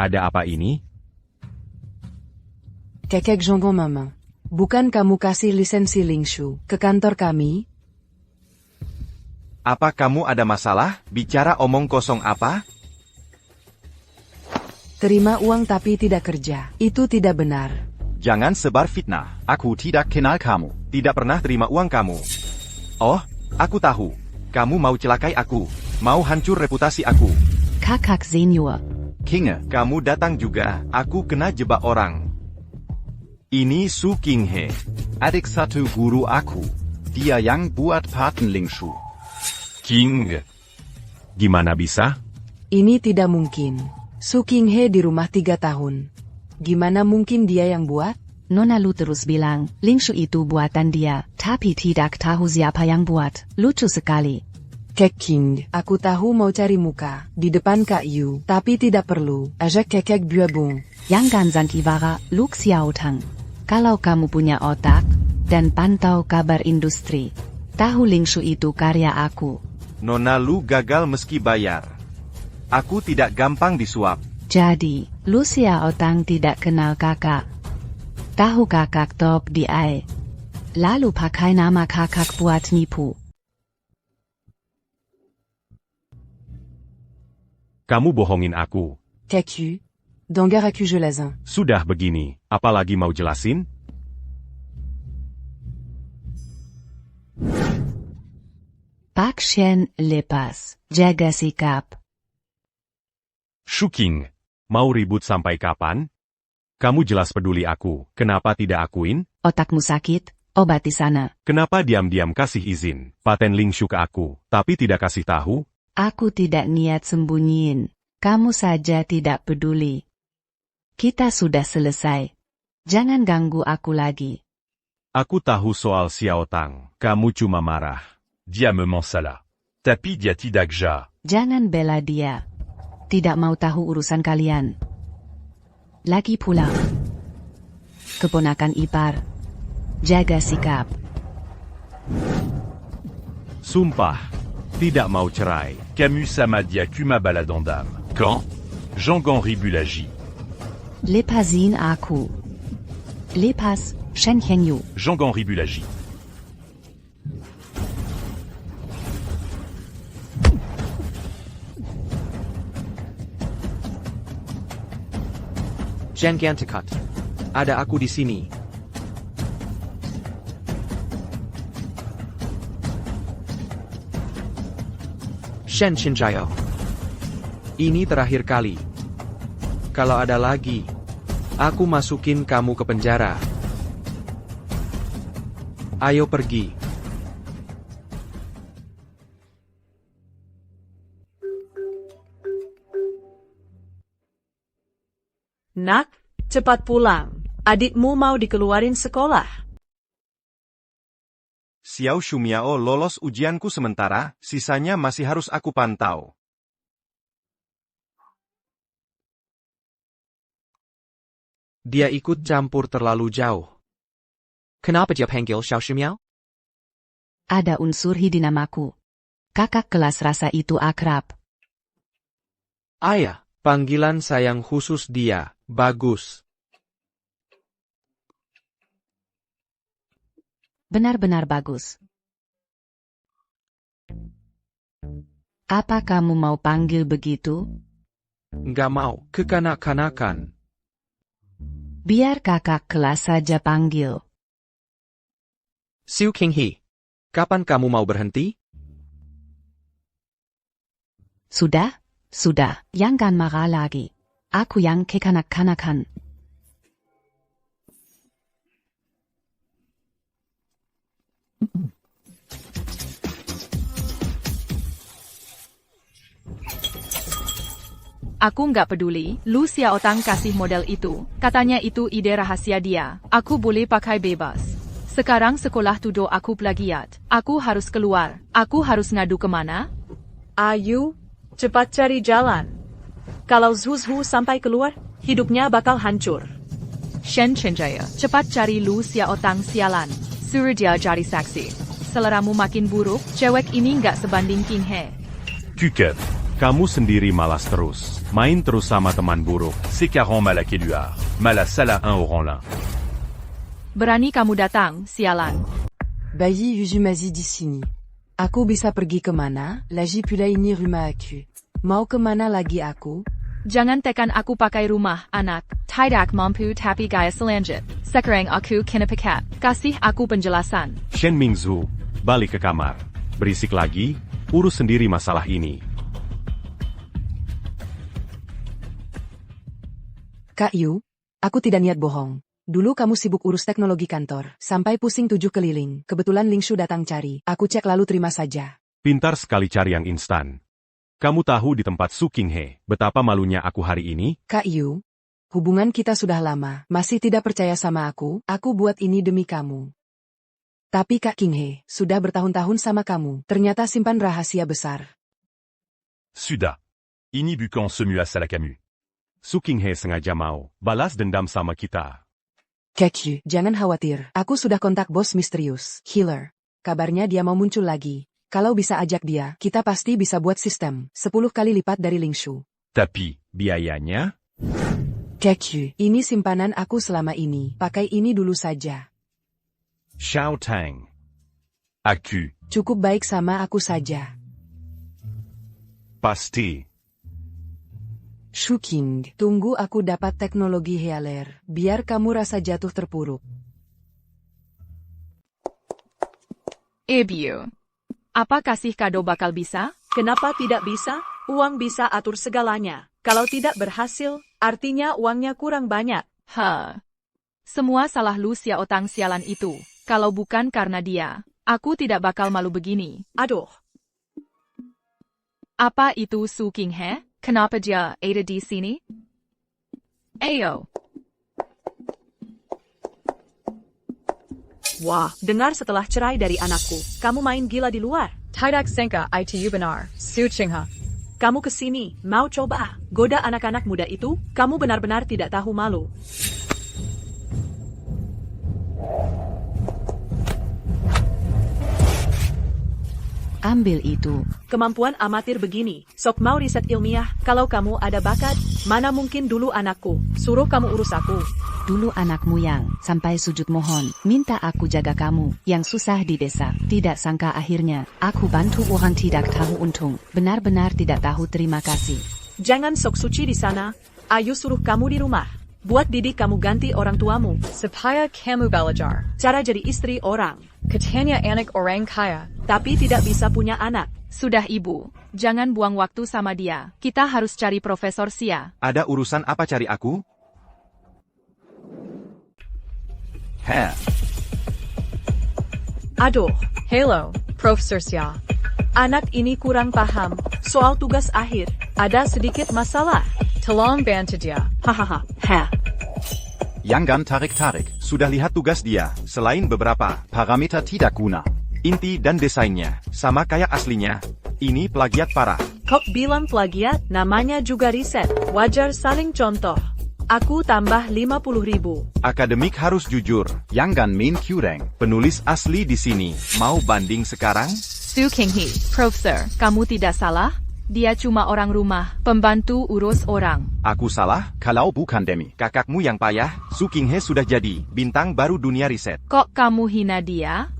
Ada apa ini? Kekek jambon mama. Bukan kamu kasih lisensi Ling Shu ke kantor kami? Apa kamu ada masalah? Bicara omong kosong apa? Terima uang tapi tidak kerja. Itu tidak benar. Jangan sebar fitnah. Aku tidak kenal kamu. Tidak pernah terima uang kamu. Oh, aku tahu. Kamu mau celakai aku. Mau hancur reputasi aku. Kakak senior. King, kamu datang juga. Aku kena jebak orang. Ini Su King He. Adik satu guru aku. Dia yang buat paten Ling Shu. King. Gimana bisa? Ini tidak mungkin. Su King He di rumah 3 tahun. Gimana mungkin dia yang buat? Nona Lu terus bilang, Ling Shu itu buatan dia, tapi tidak tahu siapa yang buat. Lucu sekali. Kek King, aku tahu mau cari muka di depan Kak Yu, tapi tidak perlu. Ajak kekek buabung. Jangan Sandiwara, Lu Xiaotang. Kalau kamu punya otak dan pantau kabar industri, tahu Ling Shu itu karya aku. Nona Lu gagal meski bayar. Aku tidak gampang disuap. Jadi, Lu Xiaotang tidak kenal kakak. Tahu kakak top di AI. Lalu pakai nama kakak buat nipu. Kamu bohongin aku. Kek Yu, Donggar aku jelazin. Sudah begini, apalagi mau jelasin? Pak Shen lepas, jaga sikap. Shuking, mau ribut sampai kapan? Kamu jelas peduli aku, kenapa tidak akuin? Otakmu sakit, obati sana. Kenapa diam-diam kasih izin, paten Ling Shu ke aku, tapi tidak kasih tahu? Aku tidak niat sembunyiin, kamu saja tidak peduli. Kita sudah selesai. Jangan ganggu aku lagi. Aku tahu soal Xiao Tang, kamu cuma marah. Dia memang salah. Tapi dia tidak jahat. Jangan bela dia. Tidak mau tahu urusan kalian. Lagi pula. Keponakan ipar. Jaga sikap. Sumpah, tidak mau cerai. Camus sama dia kuma baladon d'âme. Quand? Jean-Henri Bulagi. Lepasin aku. Lepas, Shen Yu. Jean-Henri Bulagi. Shen Gantikat. Ada aku di sini. Shen Shinjayo. Ini terakhir kali. Kalau ada lagi, aku masukin kamu ke penjara. Ayo pergi. Nak, cepat pulang. Adikmu mau dikeluarin sekolah. Xiao Shumiao lolos ujianku sementara, sisanya masih harus aku pantau. Dia ikut campur terlalu jauh. Kenapa dia panggil Xiao Shimiao? Ada unsur hi di namaku. Kakak kelas rasa itu akrab. Ayah, panggilan sayang khusus dia, bagus. Benar-benar bagus. Apa kamu mau panggil begitu? Nggak mau, kekanak-kanakan. Biar kakak kelas saja panggil. Su Qinghe, Kapan kamu mau berhenti? Sudah, jangan marah lagi. Aku yang kekanak-kanakan. Aku nggak peduli, Lu Xiaotang kasih model itu. Katanya itu ide rahasia dia. Aku boleh pakai bebas. Sekarang sekolah tuduh aku plagiat. Aku harus keluar. Aku harus ngadu kemana? Ayu, cepat cari jalan. Kalau Zhu sampai keluar, hidupnya bakal hancur. Shen Chenjaya, cepat cari Lu Xiaotang sialan. Suruh dia jadi saksi. Seleramu makin buruk, cewek ini nggak sebanding Qinghe. Cukup. Kamu sendiri malas terus. Main terus sama teman buruk. C'est 40 mal à Kéluard. Mal à Salah 1 au Ranlin. Berani kamu datang, sialan. Bayi Yuzumazi di sini. Aku bisa pergi kemana? Lagi pula ini rumah aku. Mau kemana lagi aku? Jangan tekan aku pakai rumah, anak. Tidak mampu tapi gaya selanjut. Sekarang aku kena pecat. Kasih aku penjelasan. Shen Mingzhu, balik ke kamar. Berisik lagi, urus sendiri masalah ini. Kak Yu, aku tidak niat bohong. Dulu kamu sibuk urus teknologi kantor, sampai pusing 7 keliling. Kebetulan Lingshu datang cari, aku cek lalu terima saja. Pintar sekali cari yang instan. Kamu tahu di tempat Su Qinghe, betapa malunya aku hari ini? Kak Yu, hubungan kita sudah lama, masih tidak percaya sama aku buat ini demi kamu. Tapi Kak Qinghe, sudah bertahun-tahun sama kamu, ternyata simpan rahasia besar. Sudah. Ini bukan semua salah kamu. Su Qinghe sengaja mau balas dendam sama kita. Kak Yu, jangan khawatir, aku sudah kontak bos misterius, Healer. Kabarnya dia mau muncul lagi. Kalau bisa ajak dia, kita pasti bisa buat sistem 10 kali lipat dari Lingshu. Tapi, biayanya? Kak Yu, ini simpanan aku selama ini, pakai ini dulu saja. Xiao Tang. Aku. Cukup baik sama aku saja. Pasti. Shuking, tunggu aku dapat teknologi Healer, biar kamu rasa jatuh terpuruk. Ebiu. Apa kasih kado bakal bisa? Kenapa tidak bisa? Uang bisa atur segalanya. Kalau tidak berhasil, artinya uangnya kurang banyak. Semua salah Lu Xiaotang sialan itu. Kalau bukan karena dia, aku tidak bakal malu begini. Aduh. Apa itu Su Qinghe? Kenapa dia ada di sini? Ayo. Wah, dengar setelah cerai dari anakku, kamu main gila di luar. Tidak sangka itu benar, Su Qinghe. Kamu kesini, mau coba goda anak-anak muda itu? Kamu benar-benar tidak tahu malu. Ambil itu. Kemampuan amatir begini, sok mau riset ilmiah, kalau kamu ada bakat, mana mungkin dulu anakku, suruh kamu urus aku. Dulu anakmu yang sampai sujud mohon, minta aku jaga kamu, yang susah di desa. Tidak sangka akhirnya, aku bantu orang tidak tahu untung, benar-benar tidak tahu terima kasih. Jangan sok suci di sana, Ayu suruh kamu di rumah. Buat didik kamu ganti orang tuamu. Supaya kamu belajar. Cara jadi istri orang. Katanya anak orang kaya. Tapi tidak bisa punya anak. Sudah ibu, jangan buang waktu sama dia. Kita harus cari Profesor Xia. Ada urusan apa cari aku? Aduh, hello, Profesor Xia. Anak ini kurang paham. Soal tugas akhir, ada sedikit masalah. Tolong bantu dia. Hahaha. Jangan tarik-tarik, sudah lihat tugas dia, selain beberapa parameter tidak guna. Inti dan desainnya, sama kayak aslinya. Ini plagiat parah. Kok bilang plagiat? Namanya juga riset. Wajar saling contoh. Aku tambah 50.000. Akademik harus jujur. Yang Gan Min Cureng, penulis asli di sini. Mau banding sekarang? Su Qinghai, Profesor, kamu tidak salah? Dia cuma orang rumah, pembantu urus orang. Aku salah? Kalau bukan demi kakakmu yang payah, Su Qinghe sudah jadi bintang baru dunia riset. Kok kamu hina dia?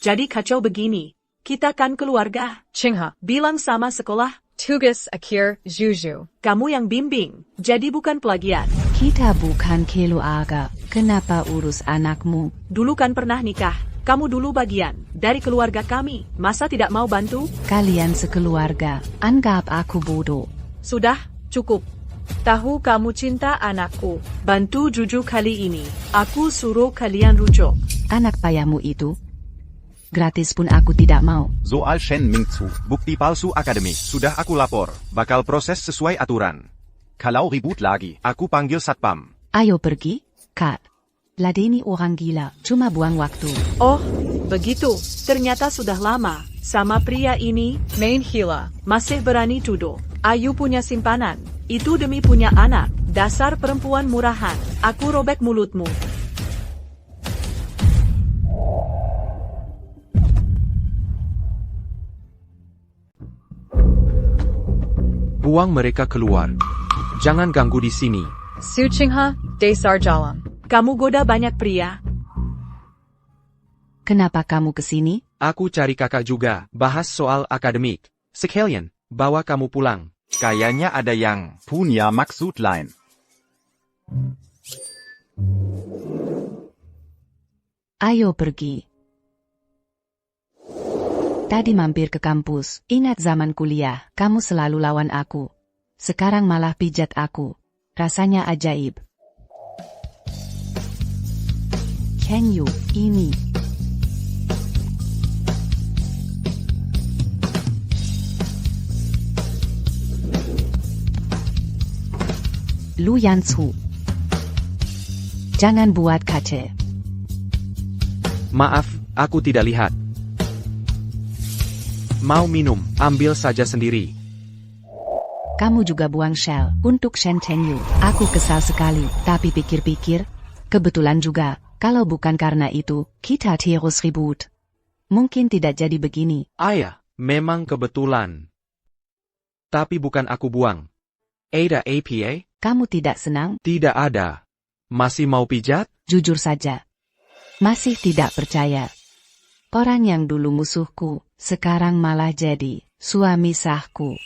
Jadi kacau begini. Kita kan keluarga. Qinghe, Bilang sama sekolah. tugas akhir Juju. Kamu yang bimbing. Jadi bukan plagiat. Kita bukan keluarga. Kenapa urus anakmu? Dulu kan pernah nikah. Kamu dulu bagian dari keluarga kami. Masa tidak mau bantu? Kalian sekeluarga. Anggap aku bodoh. Sudah, cukup. Tahu kamu cinta anakku. Bantu Juju kali ini. Aku suruh kalian rujuk. Anak payahmu itu? Gratis pun aku tidak mau. Soal Shen Mingzu, bukti palsu akademik. Sudah aku lapor. Bakal proses sesuai aturan. Kalau ribut lagi, aku panggil satpam. Ayo pergi, Kak. Ladeni orang gila, cuma buang waktu. Oh, begitu. Ternyata sudah lama. Sama pria ini, main gila. Masih berani tuduh. Ayu punya simpanan. Itu demi punya anak. Dasar perempuan murahan. Aku robek mulutmu. Buang mereka keluar. Jangan ganggu di sini. Su Qinghe, Desar Jalan. Kamu goda banyak pria. Kenapa kamu kesini? Aku cari kakak juga, bahas soal akademik. Sekalian, bawa kamu pulang. Kayaknya ada yang punya maksud lain. Ayo pergi. Tadi mampir ke kampus, ingat zaman kuliah, kamu selalu lawan aku. Sekarang malah pijat aku. Rasanya ajaib. Can you, ini. Lu Yansu. Jangan buat kace. Maaf, aku tidak lihat. Mau minum, ambil saja sendiri. Kamu juga buang shell untuk Shen Chengyu. Aku kesal sekali, tapi pikir-pikir, kebetulan juga, kalau bukan karena itu, kita terus ribut. Mungkin tidak jadi begini. Ayah, memang kebetulan. Tapi bukan aku buang. Ada APA? Kamu tidak senang? Tidak ada. Masih mau pijat? Jujur saja. Masih tidak percaya. Orang yang dulu musuhku, sekarang malah jadi suami sahku.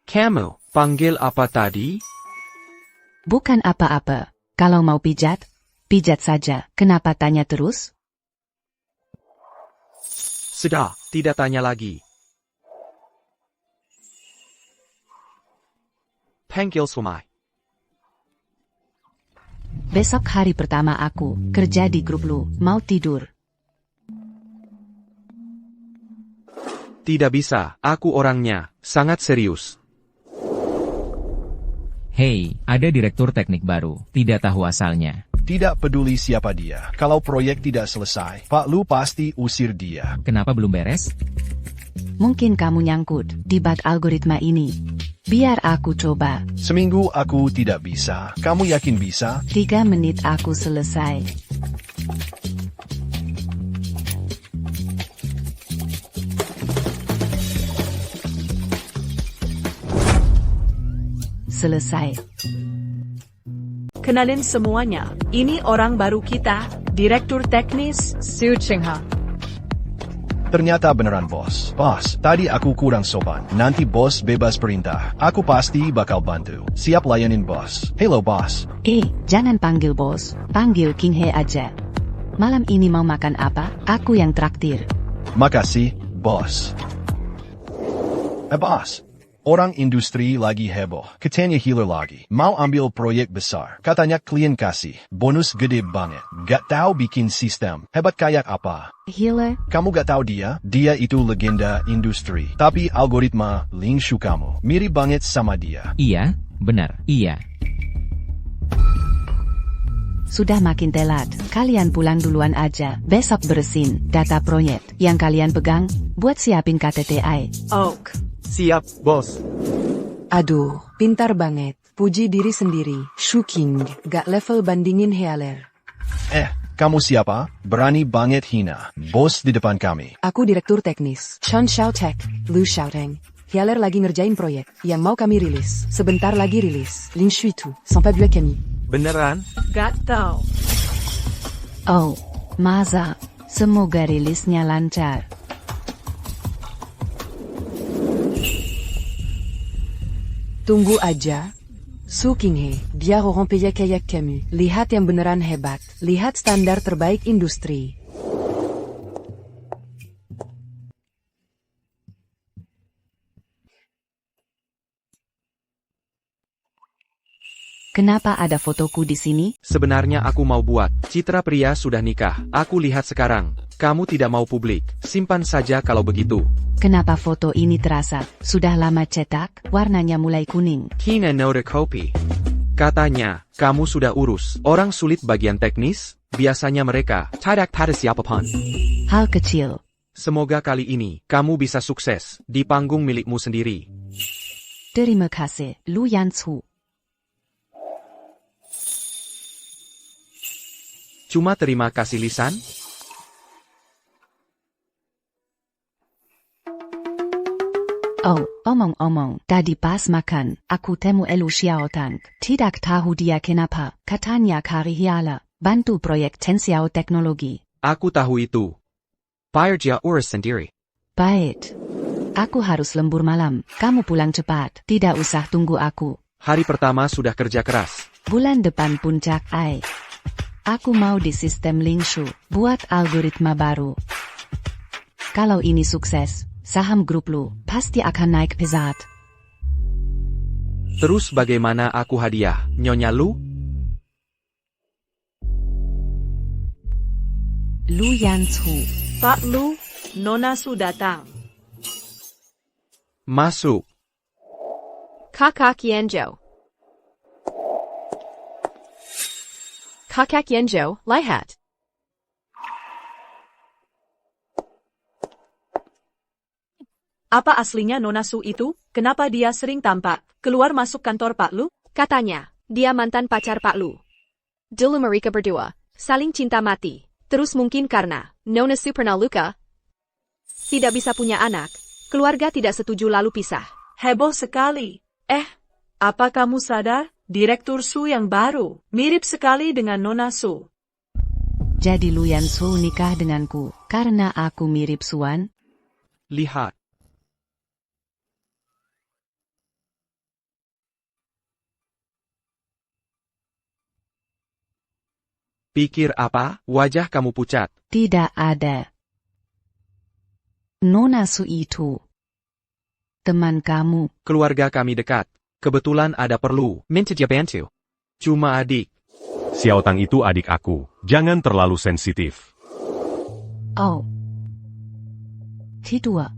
Kamu, panggil apa tadi? Bukan apa-apa. Kalau mau pijat, pijat saja. Kenapa tanya terus? Sudah, tidak tanya lagi. Panggil Sumai. Besok hari pertama aku kerja di grup lu, mau tidur. Tidak bisa, aku orangnya sangat serius. Hei, ada direktur teknik baru, tidak tahu asalnya. Tidak peduli siapa dia. Kalau proyek tidak selesai, Pak Lu pasti usir dia. Kenapa belum beres? Mungkin kamu nyangkut di bug algoritma ini. Biar aku coba. Seminggu aku tidak bisa. Kamu yakin bisa? 3 menit aku selesai. Selesai. Kenalin semuanya. Ini orang baru kita, Direktur Teknis, Su Qinghe. Ternyata beneran bos. Bos, tadi aku kurang sopan. Nanti bos bebas perintah. Aku pasti bakal bantu. Siap layanin bos. Hello bos. Jangan panggil bos. Panggil Qinghe aja. Malam ini mau makan apa? Aku yang traktir. Makasih, bos. Bos. Orang industri lagi heboh. Katanya healer lagi. Mau ambil proyek besar. Katanya klien kasih. Bonus gede banget. Gak tahu bikin sistem. Hebat kayak apa. Healer? Kamu gak tahu dia? Dia itu legenda industri. Tapi algoritma Ling Shu kamu mirip banget sama dia. Iya, benar, iya. sudah makin telat. Kalian pulang duluan aja. Besok beresin data proyek yang kalian pegang, buat siapin KTTI. Ok. Siap, bos. Aduh, pintar banget. Puji diri sendiri. Shuking, gak level bandingin Healer. Kamu siapa? Berani banget hina bos di depan kami. Aku direktur teknis. Chen Xiaotek, Lu Xiaoteng. Healer lagi ngerjain proyek yang mau kami rilis. Sebentar lagi rilis. Ling Shui Tu, sampai bulan kami. Beneran? Gak tau. Oh, Maza. Semoga rilisnya lancar. Tunggu aja. Su Qinghe, dia orang paya kayak kamu. Lihat yang beneran hebat. Lihat standar terbaik industri. Kenapa ada fotoku di sini? Sebenarnya aku mau buat. Citra pria sudah nikah. Aku lihat sekarang. Kamu tidak mau publik. Simpan saja kalau begitu. Kenapa foto ini terasa sudah lama cetak, warnanya mulai kuning? Kina noda kopi. Katanya, kamu sudah urus. Orang sulit bagian teknis, biasanya mereka tidak pada siapapun. Hal kecil. Semoga kali ini, kamu bisa sukses di panggung milikmu sendiri. Terima kasih, Lu Yanzu. Cuma terima kasih lisan? Oh, omong-omong, tadi pas makan, aku temu Lu Xiaotang. Tidak tahu dia kenapa, katanya Healer, bantu proyek Tensiao Teknologi. Aku tahu itu. Biar dia urus sendiri. Baik. Aku harus lembur malam, kamu pulang cepat, tidak usah tunggu aku. Hari pertama sudah kerja keras. Bulan depan puncak AI. Aku mau di sistem Lingshu, buat algoritma baru. Kalau ini sukses, saham grup Lu pasti akan naik pesat. Terus bagaimana aku hadiah, Nyonya Lu? Lu Yanzu. Pak Lu, Nona Su datang. Masuk. Kakak Yenjo. Kakak Yenjo, lihat. Apa aslinya Nona Su itu? Kenapa dia sering tampak keluar masuk kantor Pak Lu? Katanya, dia mantan pacar Pak Lu. Dulu mereka berdua saling cinta mati. Terus mungkin karena Nona Su pernah luka, tidak bisa punya anak, keluarga tidak setuju lalu pisah. Heboh sekali. Apa kamu sadar? Direktur Su yang baru mirip sekali dengan Nona Su. Jadi Lu Yanzu nikah denganku karena aku mirip Suan? Lihat. Pikir apa? Wajah kamu pucat. Tidak ada. Nona Su itu teman kamu. Keluarga kami dekat. Kebetulan ada perlu. Minta dia bantu. Cuma adik. Xiaotang itu adik aku. Jangan terlalu sensitif. Oh. Kedua.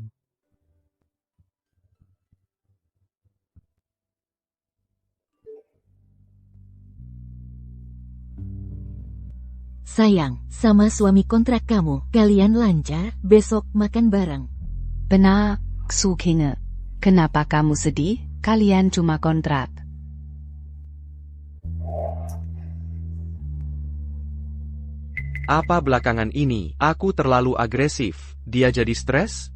Sayang, sama suami kontrak kamu, kalian lancar, besok makan bareng. Benar, Su Kinge. Kenapa kamu sedih? Kalian cuma kontrak. Apa belakangan ini, aku terlalu agresif, dia jadi stres?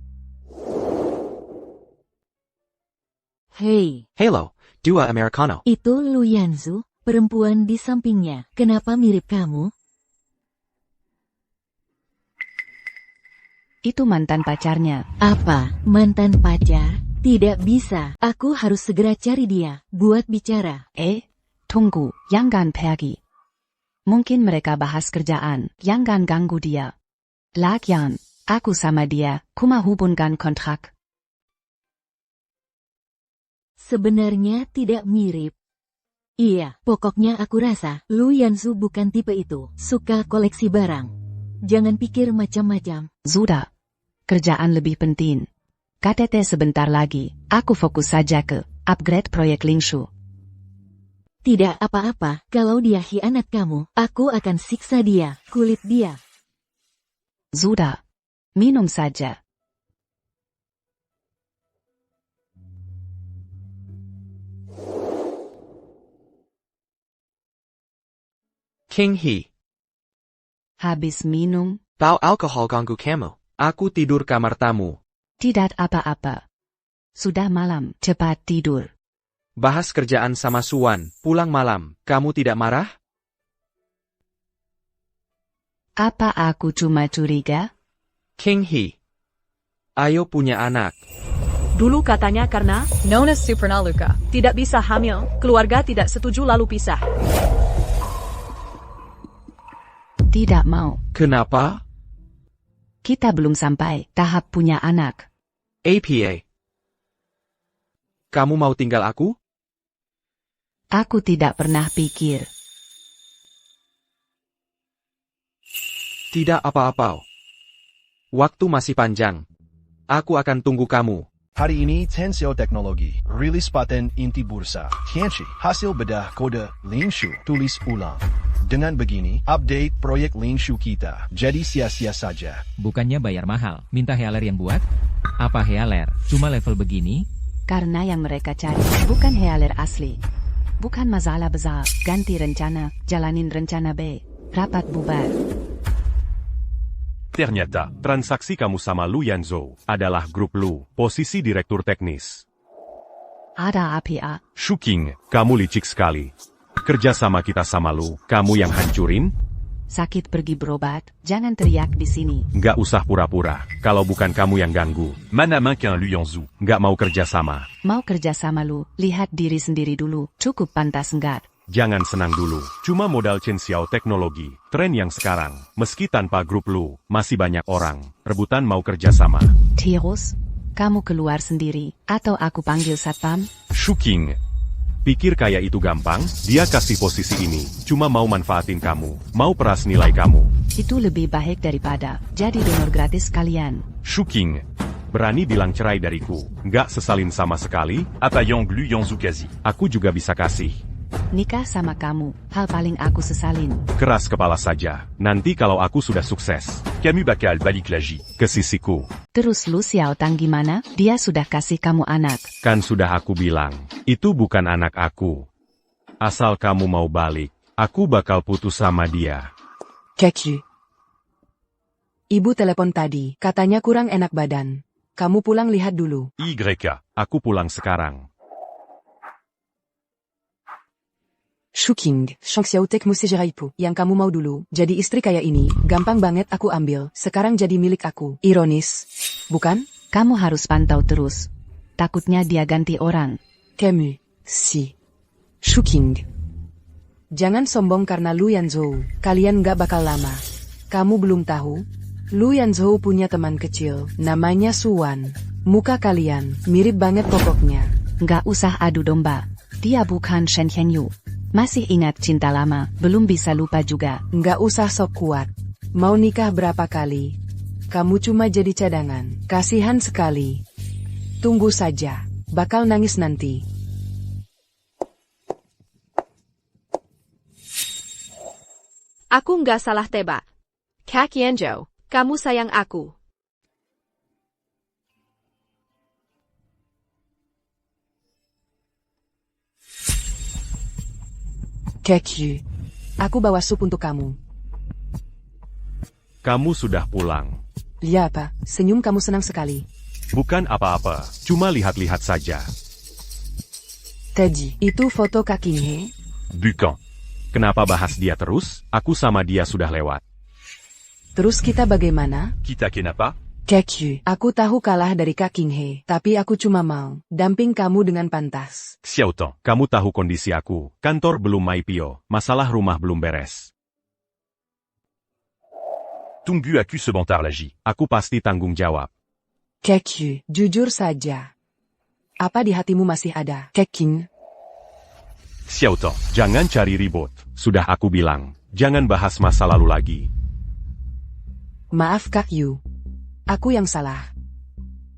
Hei. Hello, dua Americano. Itu Lu Yanzu, perempuan di sampingnya. Kenapa mirip kamu? Itu mantan pacarnya. Apa, mantan pacar? Tidak bisa, aku harus segera cari dia, buat bicara. Tunggu, jangan pergi. Mungkin mereka bahas kerjaan, jangan ganggu dia. Lagian, aku sama dia, kuma hubungkan kontrak. Sebenarnya tidak mirip. Iya, pokoknya aku rasa, Lu Yanzu bukan tipe itu, suka koleksi barang. Jangan pikir macam-macam. Sudah. Kerjaan lebih penting. KTT sebentar lagi, aku fokus saja ke upgrade proyek Lingshu. Tidak apa-apa, kalau dia hianat kamu, aku akan siksa dia, kulit dia. Sudah. Minum saja. King He. Habis minum, Bau alkohol ganggu kamu. Aku tidur kamar tamu. tidak apa-apa. Sudah malam, cepat tidur. Bahas kerjaan sama Suan, pulang malam. Kamu tidak marah? Apa aku cuma curiga? King He. Ayo punya anak. Dulu katanya karena Nona Supernaluka tidak bisa hamil, keluarga tidak setuju lalu pisah. Tidak mau. Kenapa? Kita belum sampai tahap punya anak. APA. Kamu mau tinggal aku? Aku tidak pernah pikir. Tidak apa-apa. Waktu masih panjang. Aku akan tunggu kamu. Hari ini Tensio Teknologi rilis paten inti bursa Tianchi hasil bedah kode Lingshu tulis ulang. Dengan begini, update proyek Lingshu kita jadi sia-sia saja. Bukannya bayar mahal, minta Healer yang buat? Apa Healer? Cuma level begini? Karena yang mereka cari bukan Healer asli. Bukan masalah besar, ganti rencana, jalanin rencana B. Rapat bubar. Ternyata, transaksi kamu sama Lu Yanzhou adalah grup Lu, posisi direktur teknis. Ada APA. Shuking, kamu licik sekali. Kerja sama kita sama Lu, kamu yang hancurin? Sakit pergi berobat, jangan teriak di sini. Nggak usah pura-pura, kalau bukan kamu yang ganggu. Mana main qu'un Lu Yanzhou. Nggak mau kerja sama. Mau kerja sama Lu, lihat diri sendiri dulu, cukup pantas enggak? Jangan senang dulu, cuma modal Chen Xiao Teknologi, tren yang sekarang, meski tanpa grup Lu, masih banyak orang, rebutan mau kerja sama. Terus, kamu keluar sendiri, atau aku panggil satpam? Shuking, pikir kayak itu gampang? Dia kasih posisi ini, cuma mau manfaatin kamu, mau peras nilai kamu. Itu lebih baik daripada jadi donor gratis kalian. Shuking, berani bilang cerai dariku, nggak sesalin sama sekali? Apa yang Lu Yanzhou quasi. Aku juga bisa kasih. Nikah sama kamu, hal paling aku sesalin. Keras kepala saja, nanti kalau aku sudah sukses, Camus bakal balik lagi. ke sisiku. Terus Lu Xiaotang gimana? Dia sudah kasih kamu anak. Kan sudah aku bilang, itu bukan anak aku. Asal kamu mau balik, aku bakal putus sama dia. Kekyu. Ibu telepon tadi, katanya kurang enak badan. Kamu pulang lihat dulu. YK, aku pulang sekarang. Shuking, Shangxiao Tech Musijiraipu. Yang kamu mau dulu, jadi istri kayak ini, gampang banget aku ambil, sekarang jadi milik aku. Ironis. Bukan? Kamu harus pantau terus. Takutnya dia ganti orang. Camus. Si. Shuking. Jangan sombong karena Lu Yanzhou, kalian gak bakal lama. Kamu belum tahu? Lu Yanzhou punya teman kecil, namanya Suan. Muka kalian, mirip banget pokoknya. Nggak usah adu domba. Dia bukan Shen Henyu. Masih ingat cinta lama, belum bisa lupa juga. Nggak usah sok kuat. Mau nikah berapa kali? Kamu cuma jadi cadangan. Kasihan sekali. Tunggu saja. Bakal nangis nanti. Aku nggak salah tebak. Kak Yanzhou, kamu sayang aku. Kekyu. Aku bawa sup untuk kamu. Kamu sudah pulang. Lihat apa, senyum kamu senang sekali. Bukan apa-apa, cuma lihat-lihat saja. Tadi, itu foto Kak King He? Bukan. Kenapa bahas dia terus? Aku sama dia sudah lewat. Terus kita bagaimana? Kita kenapa? Kekyu, aku tahu kalah dari Kak King He, tapi aku cuma mau damping kamu dengan pantas. Xiaotong, kamu tahu kondisi aku. Kantor belum IPO, masalah rumah belum beres. Tunggu aku sebentar lagi. Aku pasti tanggung jawab. Kekyu, jujur saja. Apa di hatimu masih ada, Kek King? Xiaotong, jangan cari ribut. Sudah aku bilang, jangan bahas masa lalu lagi. Maaf Kak Yu. Aku yang salah.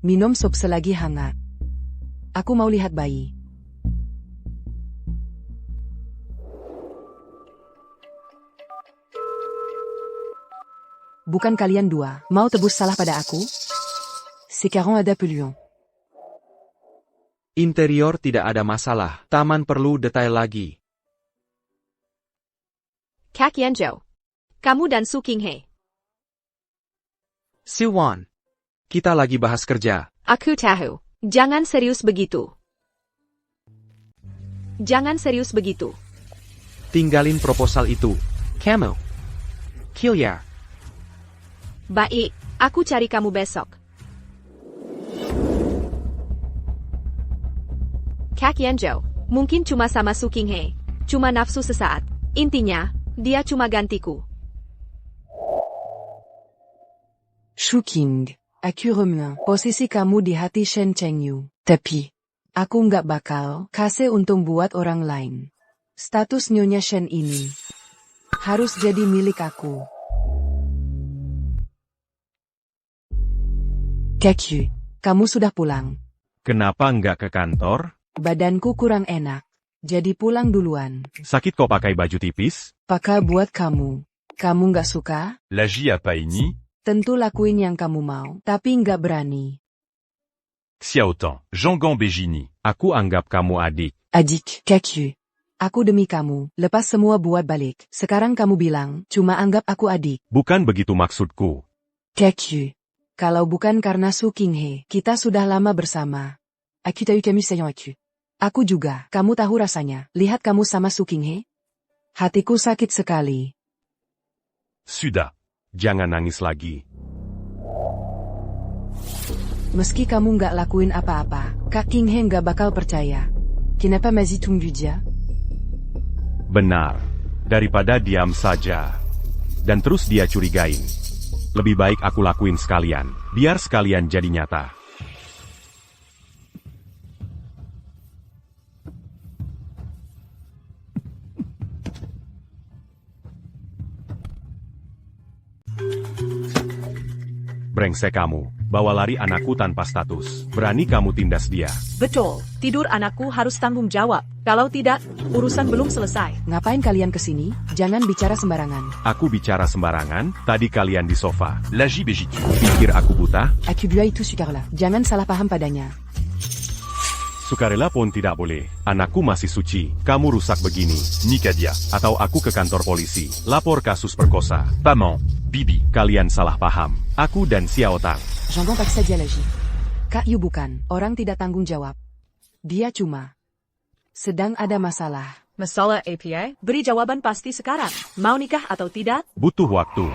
Minum sup selagi hangat. Aku mau lihat bayi. bukan kalian dua. Mau tebus salah pada aku? Sekarang ada peluang. Interior tidak ada masalah, taman perlu detail lagi. Kak Yanjo. Kamu dan Su Qinghe. Siwan. Kita lagi bahas kerja. Aku tahu. Jangan serius begitu. Jangan serius begitu. Tinggalin proposal itu. Kamu. Kilya. Baik, aku cari kamu besok. Kak Yanjo, mungkin cuma sama Su Qinghe. Cuma nafsu sesaat. Intinya, dia cuma gantiku. Shuking, aku remen posisi kamu di hati Shen Chengyu. Tapi, aku nggak bakal kasih untung buat orang lain. Status Nyonya Shen ini harus jadi milik aku. Kekyu, kamu sudah pulang. Kenapa nggak ke kantor? Badanku kurang enak, jadi pulang duluan. Sakit kok pakai baju tipis? Pakai buat kamu. Kamu nggak suka? L'agi apa ini? Tentu lakuin yang kamu mau, tapi nggak berani. Xiaotan, Jean-Gon Begini. Aku anggap kamu adik. Adik, Kekyu. Aku demi kamu, lepas semua buat balik. Sekarang kamu bilang, cuma anggap aku adik. Bukan begitu maksudku. Kekyu. Kalau bukan karena Su Qinghe, kita sudah lama bersama. Aku tahu kamu sayang aku. Aku juga, kamu tahu rasanya. Lihat kamu sama Su Qinghe. Hatiku sakit sekali. Sudah. Jangan nangis lagi. Meski kamu nggak lakuin apa-apa, Kak Qinghe nggak bakal percaya. Kenapa masih tunggu dia? Benar. Daripada diam saja. Dan terus dia curigain. Lebih baik aku lakuin sekalian. Biar sekalian jadi nyata. Brengsek kamu. Bawa lari anakku tanpa status. Berani kamu tindas dia. Betul, tidur anakku harus tanggung jawab. Kalau tidak, urusan belum selesai. Ngapain kalian kesini? Jangan bicara sembarangan. Aku bicara sembarangan, tadi kalian di sofa. L'agi begitu. Pikir aku buta? Aku dia itu sukarela. Jangan salah paham padanya. Sukarela pun tidak boleh. Anakku masih suci. Kamu rusak begini. Nikah dia. Atau aku ke kantor polisi. Lapor kasus perkosa. Maman, Bibi. Kalian salah paham. Aku dan Xiaotang. Jean-Gon pakai saja lagi. Kak Yu bukan. Orang tidak tanggung jawab. Dia cuma sedang ada masalah. Masalah API? Beri jawaban pasti sekarang. Mau nikah atau tidak? Butuh waktu.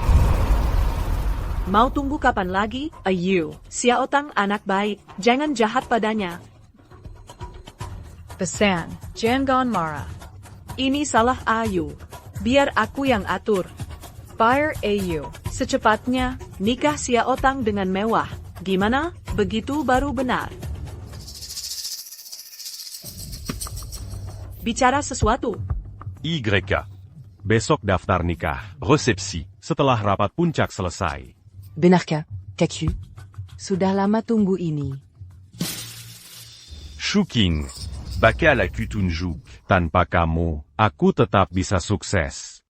Mau tunggu kapan lagi? Ayu, Xiaotang anak baik. Jangan jahat padanya. Pesan, jangan marah. Ini salah Ayu. Biar aku yang atur. Fire Ayu. Secepatnya, nikah Xiaotang dengan mewah. Gimana? Begitu baru benar. Bicara sesuatu. YK. Besok daftar nikah. Resepsi. Setelah rapat puncak selesai. Benarkah, Kekyu? Sudah lama tunggu ini. Shuking. Baka la kutunjuk. Tanpa kamu, aku tetap bisa sukses.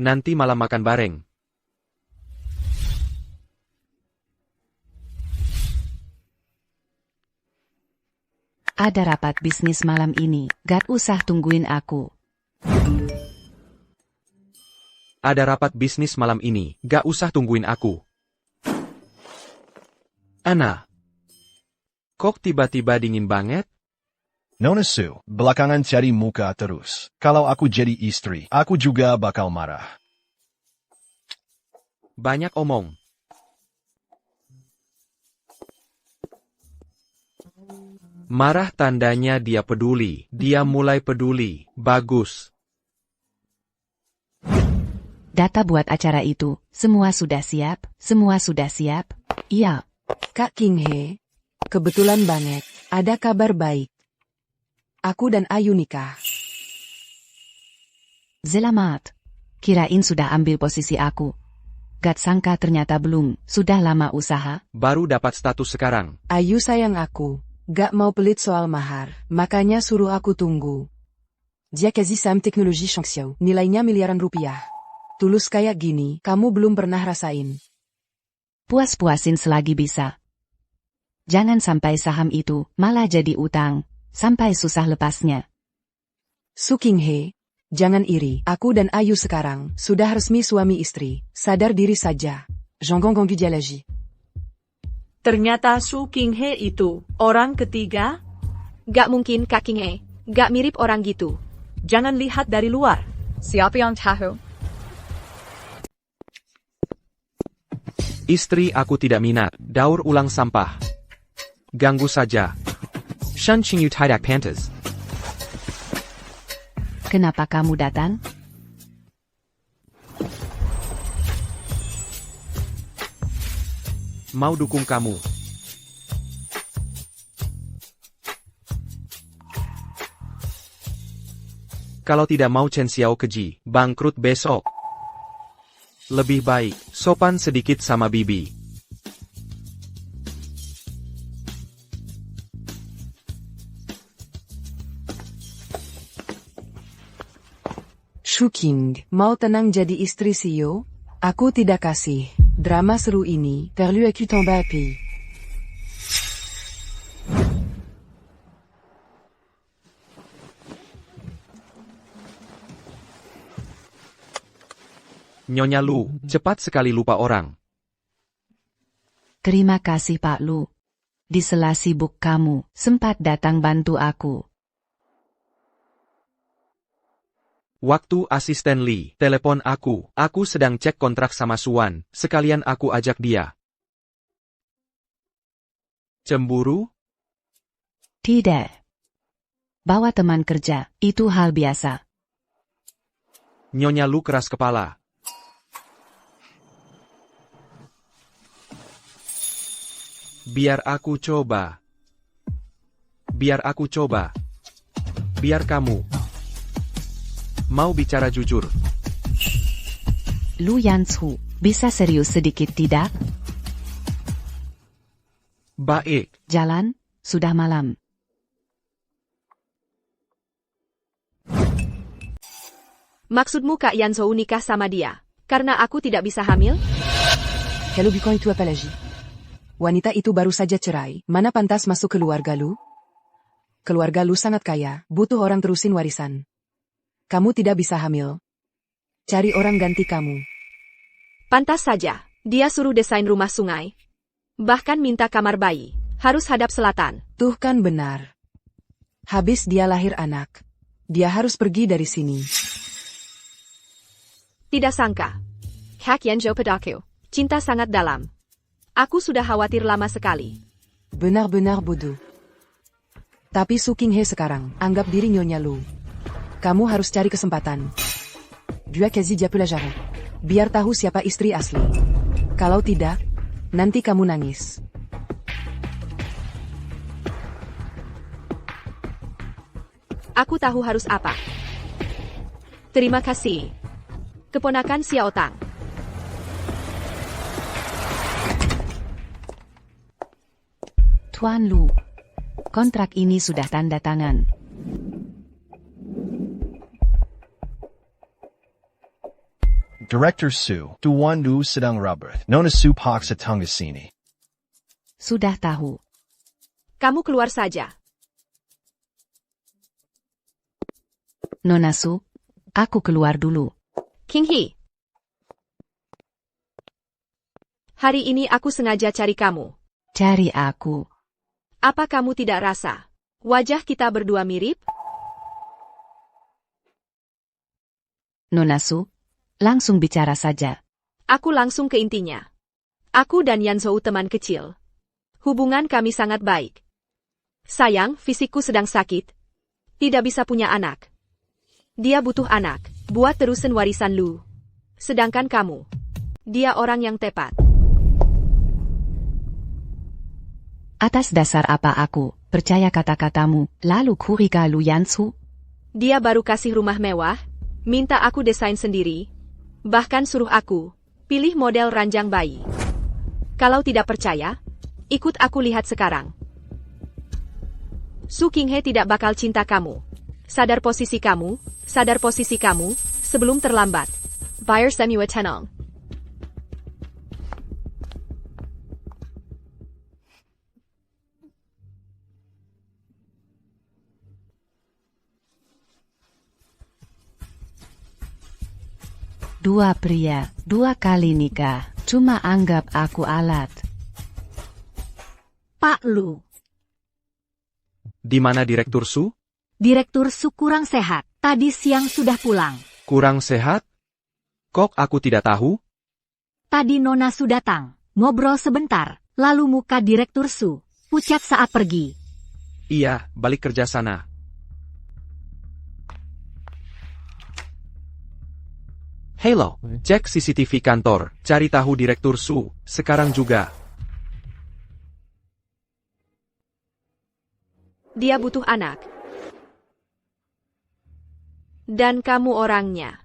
Nanti malam makan bareng. Ada rapat bisnis malam ini, gak usah tungguin aku. Ada rapat bisnis malam ini, gak usah tungguin aku. Ana. Kok tiba-tiba dingin banget? Nona Su, belakangan cari muka terus. Kalau aku jadi istri, aku juga bakal marah. Banyak omong. Marah tandanya dia peduli. Dia mulai peduli. Bagus. Data buat acara itu, semua sudah siap? Semua sudah siap? Iya. Kak Qinghe, kebetulan banget, ada kabar baik. Aku dan Ayu nikah. Selamat. Kirain sudah ambil posisi aku. Gak sangka ternyata belum, sudah lama usaha. Baru dapat status sekarang. Ayu sayang aku, gak mau pelit soal mahar, makanya suruh aku tunggu. Dia kasih saham teknologi Shangxiao, nilainya miliaran rupiah. Tulus kayak gini, kamu belum pernah rasain. Puas-puasin selagi bisa. Jangan sampai saham itu malah jadi utang, sampai susah lepasnya. Su Qinghe, jangan iri. Aku dan Ayu sekarang sudah resmi suami istri. Sadar diri saja. Jonggong dia lagi. Ternyata Su Qinghe itu orang ketiga? Gak mungkin Kak Qinghe, gak mirip orang gitu. Jangan lihat dari luar. Siapa yang tahu? Istri aku tidak minat, daur ulang sampah. Ganggu saja. Shun Qingyu tidak pantas. Kenapa kamu datang? Mau dukung kamu. Kalau tidak mau Chen Xiao keji, bangkrut besok. Lebih baik, sopan sedikit sama bibi. Shu Qing, mau tenang jadi istri CEO? Aku tidak kasih. Drama seru ini, perlu aku tambah api. Nyonya Lu, cepat sekali lupa orang. Terima kasih Pak Lu. Di sela sibuk kamu, sempat datang bantu aku. Waktu asisten Li telepon aku sedang cek kontrak sama Suan, sekalian aku ajak dia. Cemburu? Tidak. Bawa teman kerja, itu hal biasa. Nyonya Lu keras kepala. Biar aku coba. Biar aku coba. Biar kamu. Mau bicara jujur. Lu Yanshu, bisa serius sedikit tidak? Baik. Jalan, sudah malam. Maksudmu Kak Yanzhou nikah sama dia, karena aku tidak bisa hamil? Kalau bukan itu apa lagi? Wanita itu baru saja cerai, mana pantas masuk keluarga Lu? Keluarga Lu sangat kaya, butuh orang terusin warisan. Kamu tidak bisa hamil. Cari orang ganti kamu. Pantas saja, dia suruh desain rumah sungai. Bahkan minta kamar bayi, harus hadap selatan. Tuh kan benar. Habis dia lahir anak. Dia harus pergi dari sini. Tidak sangka. Kak Yanzhou padaku, cinta sangat dalam. Aku sudah khawatir lama sekali. Benar-benar bodoh. Tapi Su Qinghe sekarang, anggap diri Nyonya Lu. Kamu harus cari kesempatan. Dia kasih dia pelajaran. Biar tahu siapa istri asli. Kalau tidak, nanti kamu nangis. Aku tahu harus apa. Terima kasih. Keponakan Xiao Tang. Tuan Lu, kontrak ini sudah tanda tangan. Director Su, Tuan Lu sedang rubber. Nona Su paksa tangga sini. Sudah tahu. Kamu keluar saja. Nona Su, aku keluar dulu. Qinghe. Hari ini aku sengaja cari kamu. Cari aku. Apa kamu tidak rasa wajah kita berdua mirip? Nona Su, langsung bicara saja. Aku langsung ke intinya. Aku dan Yanzhou teman kecil. Hubungan kami sangat baik. Sayang, fisikku sedang sakit. Tidak bisa punya anak. Dia butuh anak, buat terusin warisan Lu. Sedangkan kamu, dia orang yang tepat. Atas dasar apa aku percaya kata-katamu, lalu curiga Lu Yanshu? Dia baru kasih rumah mewah, minta aku desain sendiri, bahkan suruh aku pilih model ranjang bayi. Kalau tidak percaya, ikut aku lihat sekarang. Su Qinghe tidak bakal cinta kamu. Sadar posisi kamu, sebelum terlambat. Buyer Semua Tenang. Dua pria, 2 kali nikah, cuma anggap aku alat. Pak Lu. Di mana Direktur Su? Direktur Su kurang sehat. Tadi siang sudah pulang. Kurang sehat? Kok aku tidak tahu? Tadi Nona Su datang. Ngobrol sebentar. Lalu muka Direktur Su pucat saat pergi. Iya, balik kerja sana. Halo, cek CCTV kantor, cari tahu Direktur Su, sekarang juga. Dia butuh anak. Dan kamu orangnya.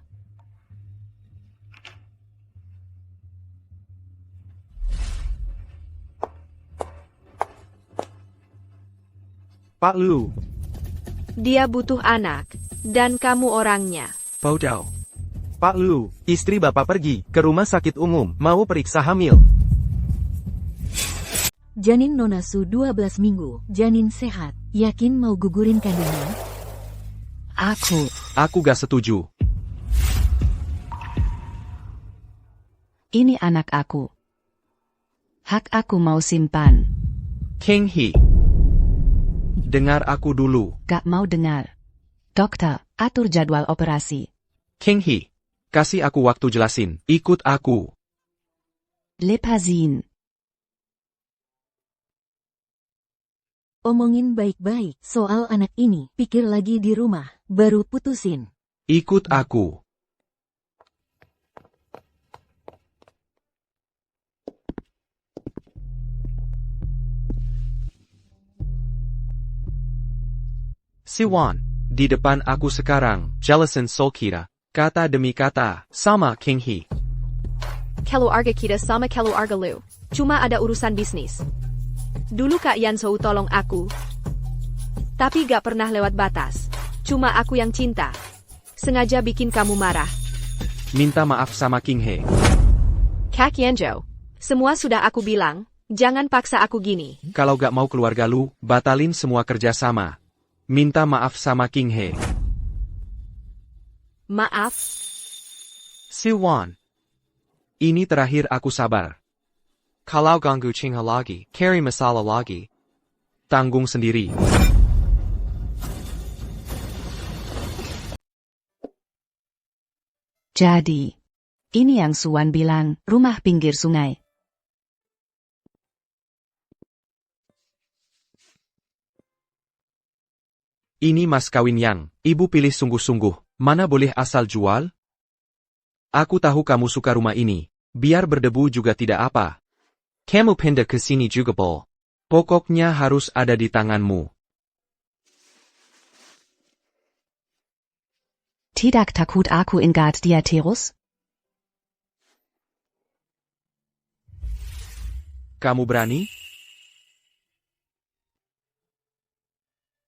Pak Lu. Dia butuh anak. Dan kamu orangnya. Bodoh. Pak Lu, istri Bapak pergi ke rumah sakit umum, mau periksa hamil. Janin Nona Su 12 minggu. Janin sehat. Yakin mau gugurin kandungan? Aku gak setuju. Ini anak aku. Hak aku mau simpan. King He. Dengar aku dulu. Gak mau dengar. Dokter, atur jadwal operasi. King He. Kasih aku waktu jelasin. Ikut aku. Lepazin. Omongin baik-baik soal anak ini. Pikir lagi di rumah. Baru putusin. Ikut aku. Siwan. Di depan aku sekarang. Jelasin Solkira. Kata demi kata, sama King He. Keluarga kita sama keluarga lu. Cuma ada urusan bisnis. Dulu Kak Yansou tolong aku. Tapi gak pernah lewat batas. Cuma aku yang cinta. Sengaja bikin kamu marah. Minta maaf sama King He. Kak Yanzhou. Semua sudah aku bilang. Jangan paksa aku gini. Kalau gak mau keluarga lu, batalin semua kerjasama. Minta maaf sama King He. Maaf. Siwan. Ini terakhir aku sabar. Kalau ganggu Qinghe lagi, carry masalah lagi. Tanggung sendiri. Jadi, ini yang Suwan bilang, rumah pinggir sungai. Ini mas kawin yang, ibu pilih sungguh-sungguh. Mana boleh asal jual? Aku tahu kamu suka rumah ini. Biar berdebu juga tidak apa. Kamu pindah ke sini juga Bol. Pokoknya harus ada di tanganmu. Tidak takut aku ingat dia terus? Kamu berani?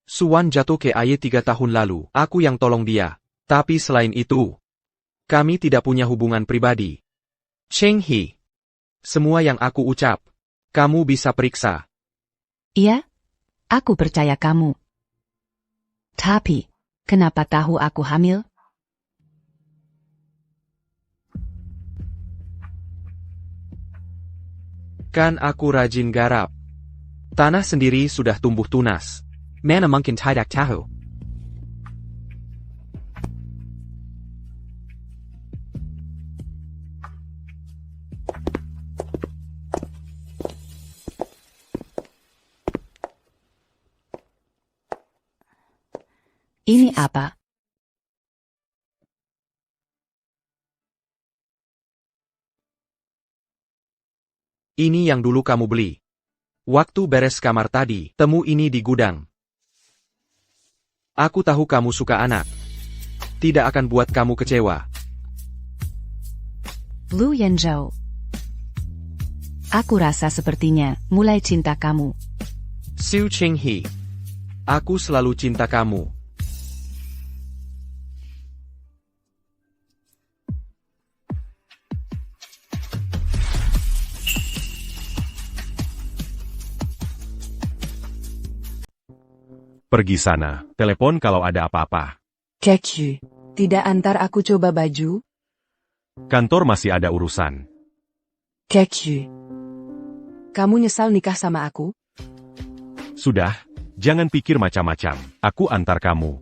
Suwan jatuh ke air 3 tahun lalu. Aku yang tolong dia. Tapi selain itu, kami tidak punya hubungan pribadi. Cheng He. Semua yang aku ucap, kamu bisa periksa. Iya, aku percaya kamu. Tapi, kenapa tahu aku hamil? Kan aku rajin garap. Tanah sendiri sudah tumbuh tunas. Mana mungkin tidak tahu. Ini apa? Ini yang dulu kamu beli. Waktu beres kamar tadi, temu ini di gudang. Aku tahu kamu suka anak. Tidak akan buat kamu kecewa. Lu Yanzhou. Aku rasa sepertinya mulai cinta kamu. Su Cheng He. Aku selalu cinta kamu. Pergi sana, telepon kalau ada apa-apa. Kekyu. Tidak antar aku coba baju? Kantor masih ada urusan. Kekyu. Kamu nyesal nikah sama aku? Sudah, jangan pikir macam-macam. Aku antar kamu.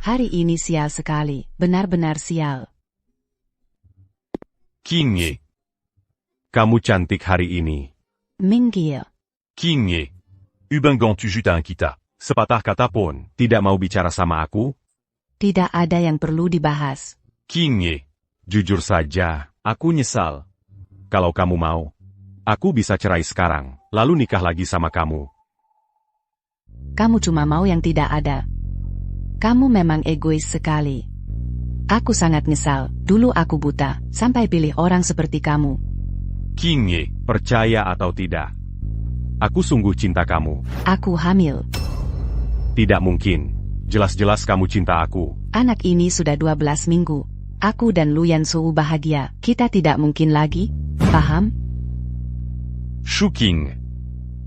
Hari ini sial sekali, benar-benar sial. King Ye. Kamu cantik hari ini. Minggir. King Ye. Ubengan tu juta kita. Sepatah kata pun, tidak mau bicara sama aku? Tidak ada yang perlu dibahas. King Ye. Jujur saja, aku nyesal. Kalau kamu mau, aku bisa cerai sekarang, lalu nikah lagi sama kamu. Kamu cuma mau yang tidak ada. Kamu memang egois sekali. Aku sangat nyesal, dulu aku buta, sampai pilih orang seperti kamu. King Ye, percaya atau tidak? Aku sungguh cinta kamu. Aku hamil. Tidak mungkin. Jelas-jelas kamu cinta aku. Anak ini sudah 12 minggu. Aku dan Lu Yanzhou bahagia. Kita tidak mungkin lagi. Paham? Shu King.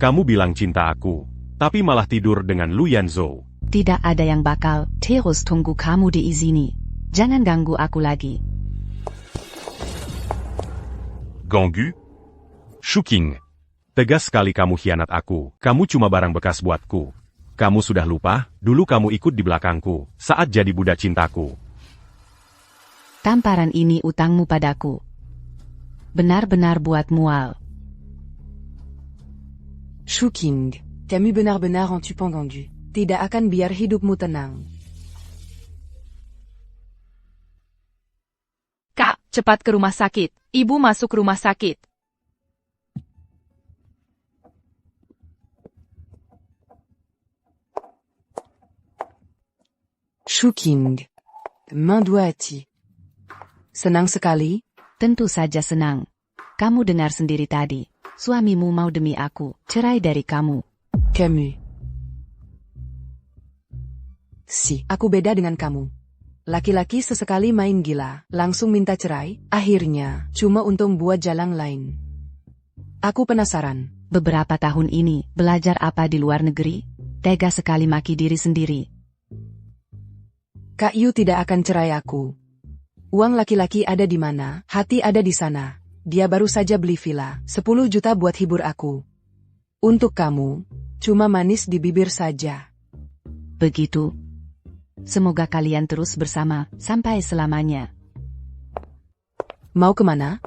Kamu bilang cinta aku, tapi malah tidur dengan Lu Yanzhou. Tidak ada yang bakal. Terus tunggu kamu diizini. Jangan ganggu aku lagi. Ganggu? Shu King. Tegas sekali kamu hianat aku. Kamu cuma barang bekas buatku. Kamu sudah lupa, dulu kamu ikut di belakangku, saat jadi budak cintaku. Tamparan ini utangmu padaku. Benar-benar buat mual. Shu King. Kamu benar-benar en tupant Ganggu. Tidak akan biar hidupmu tenang. Kak, cepat ke rumah sakit. Ibu masuk rumah sakit. Shu King. Main doigt hati. Senang sekali? Tentu saja senang. Kamu dengar sendiri tadi. Suamimu mau demi aku cerai dari kamu. Kamu. Si, aku beda dengan kamu. Laki-laki sesekali main gila, langsung minta cerai, akhirnya, cuma untung buat jalan lain. Aku penasaran. Beberapa tahun ini, belajar apa di luar negeri? Tega sekali maki diri sendiri. Kak Yu tidak akan cerai aku. Uang laki-laki ada di mana, hati ada di sana. Dia baru saja beli villa, 10 juta buat hibur aku. Untuk kamu, cuma manis di bibir saja. Begitu. Semoga kalian terus bersama, sampai selamanya. Mau kemana?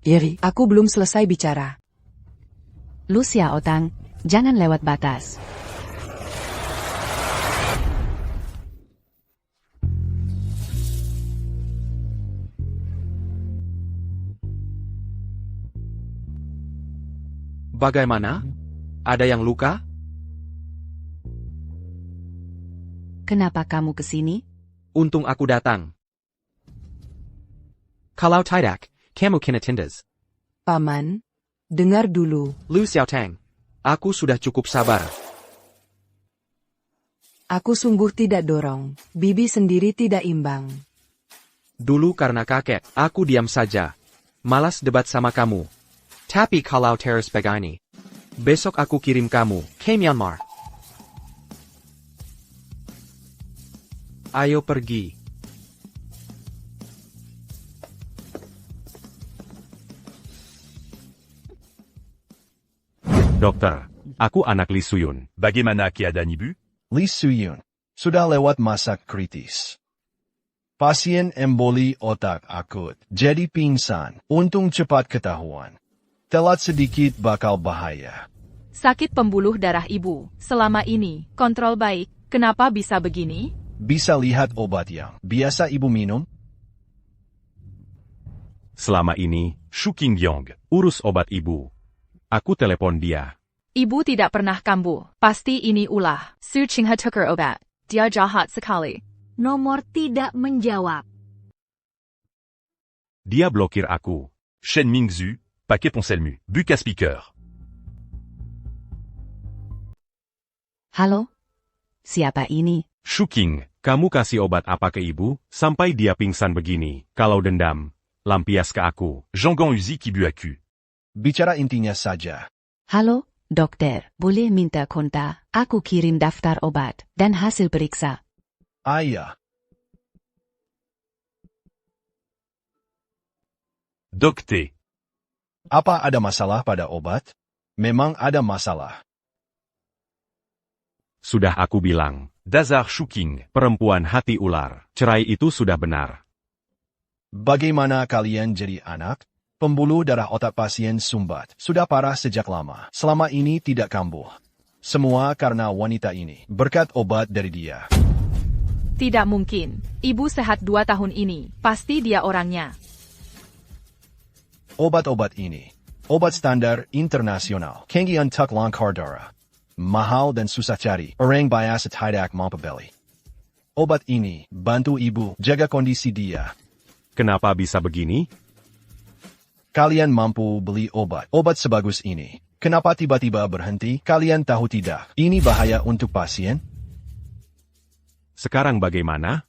Iri, aku belum selesai bicara. Lu Xiao Tang, jangan lewat batas. Bagaimana? Ada yang luka? Kenapa kamu kesini? Untung aku datang. Kalau tidak, kamu kena tindas. Paman, dengar dulu. Lu Xiaotang, aku sudah cukup sabar. Aku sungguh tidak dorong, bibi sendiri tidak imbang. Dulu karena kakek, aku diam saja. Malas debat sama kamu. Tapi kalau terus begini, besok aku kirim kamu ke Myanmar. Ayo pergi. Dokter, aku anak Li Suyun. Bagaimana keadaan ibu? Li Suyun. Sudah lewat masa kritis. Pasien emboli otak akut, jadi pingsan. Untung cepat ketahuan. Telat sedikit bakal bahaya. Sakit pembuluh darah ibu. Selama ini, kontrol baik. Kenapa bisa begini? Bisa lihat obat yang biasa ibu minum? Selama ini, Shu King Yong urus obat ibu. Aku telepon dia. Ibu tidak pernah kambuh. Pasti ini ulah. Su Qinghe tukar obat. Dia jahat sekali. Nomor tidak menjawab. Dia blokir aku. Shen Mingzhu, paquet Ponselmu, Buka speaker. Halo? Siapa ini? Shu King, Kamu kasih obat apa ke ibu, sampai dia pingsan begini? Kalau dendam, lampias ke aku. Jangan usi qui bu à cul. Bicara intinya saja. Halo, dokter, boleh minta kontak? Aku kirim daftar obat dan hasil periksa. Ayah. Docté. Apa ada masalah pada obat? Memang ada masalah. Sudah aku bilang, Dasar Shuking. perempuan hati ular, cerai itu sudah benar. Bagaimana kalian jadi anak? Pembuluh darah otak pasien sumbat. Sudah parah sejak lama. Selama ini tidak kambuh. Semua karena wanita ini. Berkat obat dari dia. Tidak mungkin. Ibu sehat 2 tahun ini. Pasti dia orangnya. Obat-obat ini. Obat standar internasional. Kengi untuk langkar darah. Mahal dan susah cari. Orang biasa tidak membeli. Obat ini bantu ibu jaga kondisi dia. Kenapa bisa begini? Kalian mampu beli obat. Obat sebagus ini. Kenapa tiba-tiba berhenti? Kalian tahu tidak? Ini bahaya untuk pasien? Sekarang bagaimana?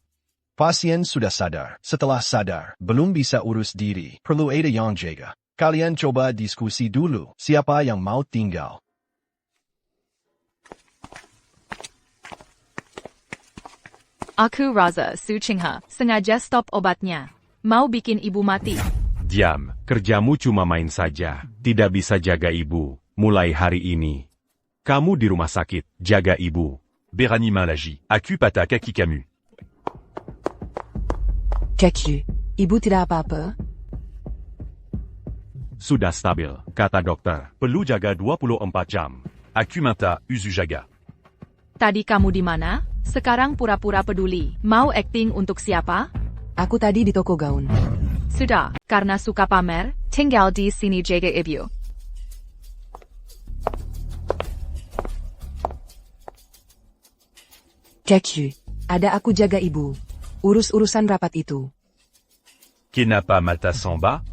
Pasien sudah sadar. Setelah sadar, belum bisa urus diri. Perlu ada yang jaga. Kalian coba diskusi dulu. Siapa yang mau tinggal? Aku rasa Su Qinghe sengaja stop obatnya. Mau bikin ibu mati. Diam, kerjamu cuma main saja. Tidak bisa jaga ibu. Mulai hari ini. Kamu di rumah sakit, jaga ibu. Béranie Malagie. Acu pata kaki Camus. Kaku, ibu tidak apa-apa? Sudah stabil, kata dokter. Perlu jaga 24 jam. Acu minta usu jaga. Tadi kamu di mana? Sekarang pura-pura peduli. Mau acting untuk siapa? Aku tadi di toko gaun. Sudah, karena suka pamer, tinggal di sini jaga ibu. Kaku, ada aku jaga ibu. Urus-urusan rapat itu. Kenapa mata samba?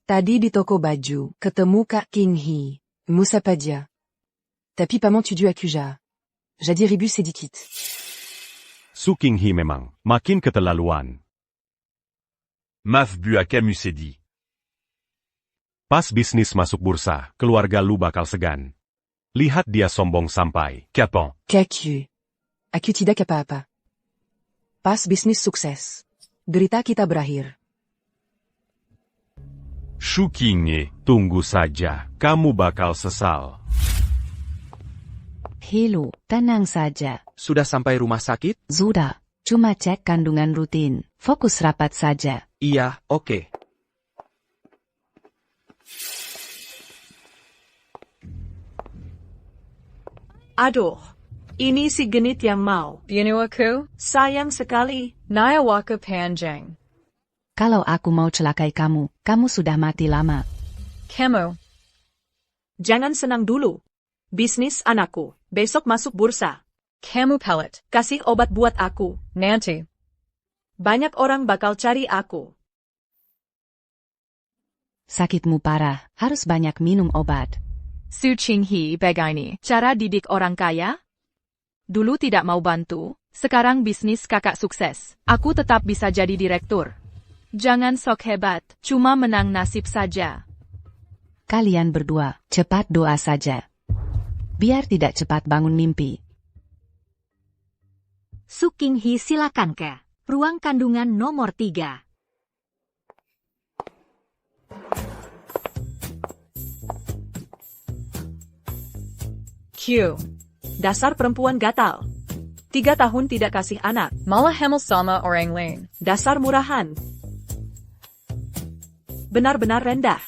Tadi di toko baju, ketemu Kak King Hee. Moussa Padia. Tapi paman tu du akuja. Jadi ribus sedikit. Su Qinghe memang makin keterlaluan. Maf bu à Camus c'est dit. Pas bisnis masuk bursa, keluarga lu bakal segan. Lihat dia sombong sampai. Capan. Kaku. Aku tidak apa-apa. Pas bisnis sukses. Derita kita berakhir. Shuking, tunggu saja. Kamu bakal sesal. Helo, tenang saja. Sudah sampai rumah sakit? Sudah, cuma cek kandungan rutin. Fokus rapat saja. Iya, oke. Aduh, ini si genit yang mau. Bunuh aku? Sayang sekali. Naya waka panjang. Kalau aku mau celakai kamu, kamu sudah mati lama. Kamu. Jangan senang dulu. Bisnis anakku. Besok masuk bursa. Kamu pelit. Kasih obat buat aku. Nanti. Banyak orang bakal cari aku. Sakitmu parah, harus banyak minum obat. Su Qinghe begini, cara didik orang kaya? Dulu tidak mau bantu, sekarang bisnis kakak sukses. Aku tetap bisa jadi direktur. Jangan sok hebat, cuma menang nasib saja. Kalian berdua, cepat doa saja. Biar tidak cepat bangun mimpi. Su Qinghe silakan ke ruang kandungan nomor 3. Q. Dasar perempuan gatal. 3 tahun tidak kasih anak. Malah hamil sama orang lain. Dasar murahan. Benar-benar rendah.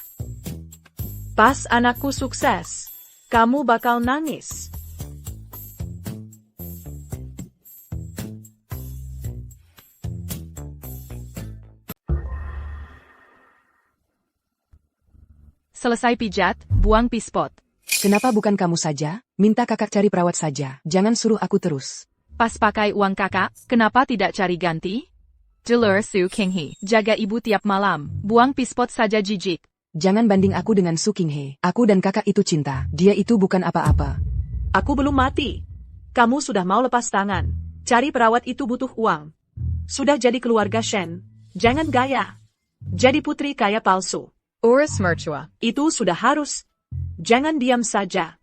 Pas anakku sukses, kamu bakal nangis. Selesai pijat, buang pispot. Kenapa bukan kamu saja? Minta kakak cari perawat saja. Jangan suruh aku terus. Pas pakai uang kakak, kenapa tidak cari ganti? Delur Su Qinghe, jaga ibu tiap malam. Buang pispot saja jijik. Jangan banding aku dengan Su Qinghe. Aku dan kakak itu cinta. Dia itu bukan apa-apa. Aku belum mati. Kamu sudah mau lepas tangan. Cari perawat itu butuh uang. Sudah jadi keluarga Shen, jangan gaya. Jadi putri kaya palsu. Urus mertua. Itu sudah harus. Jangan diam saja.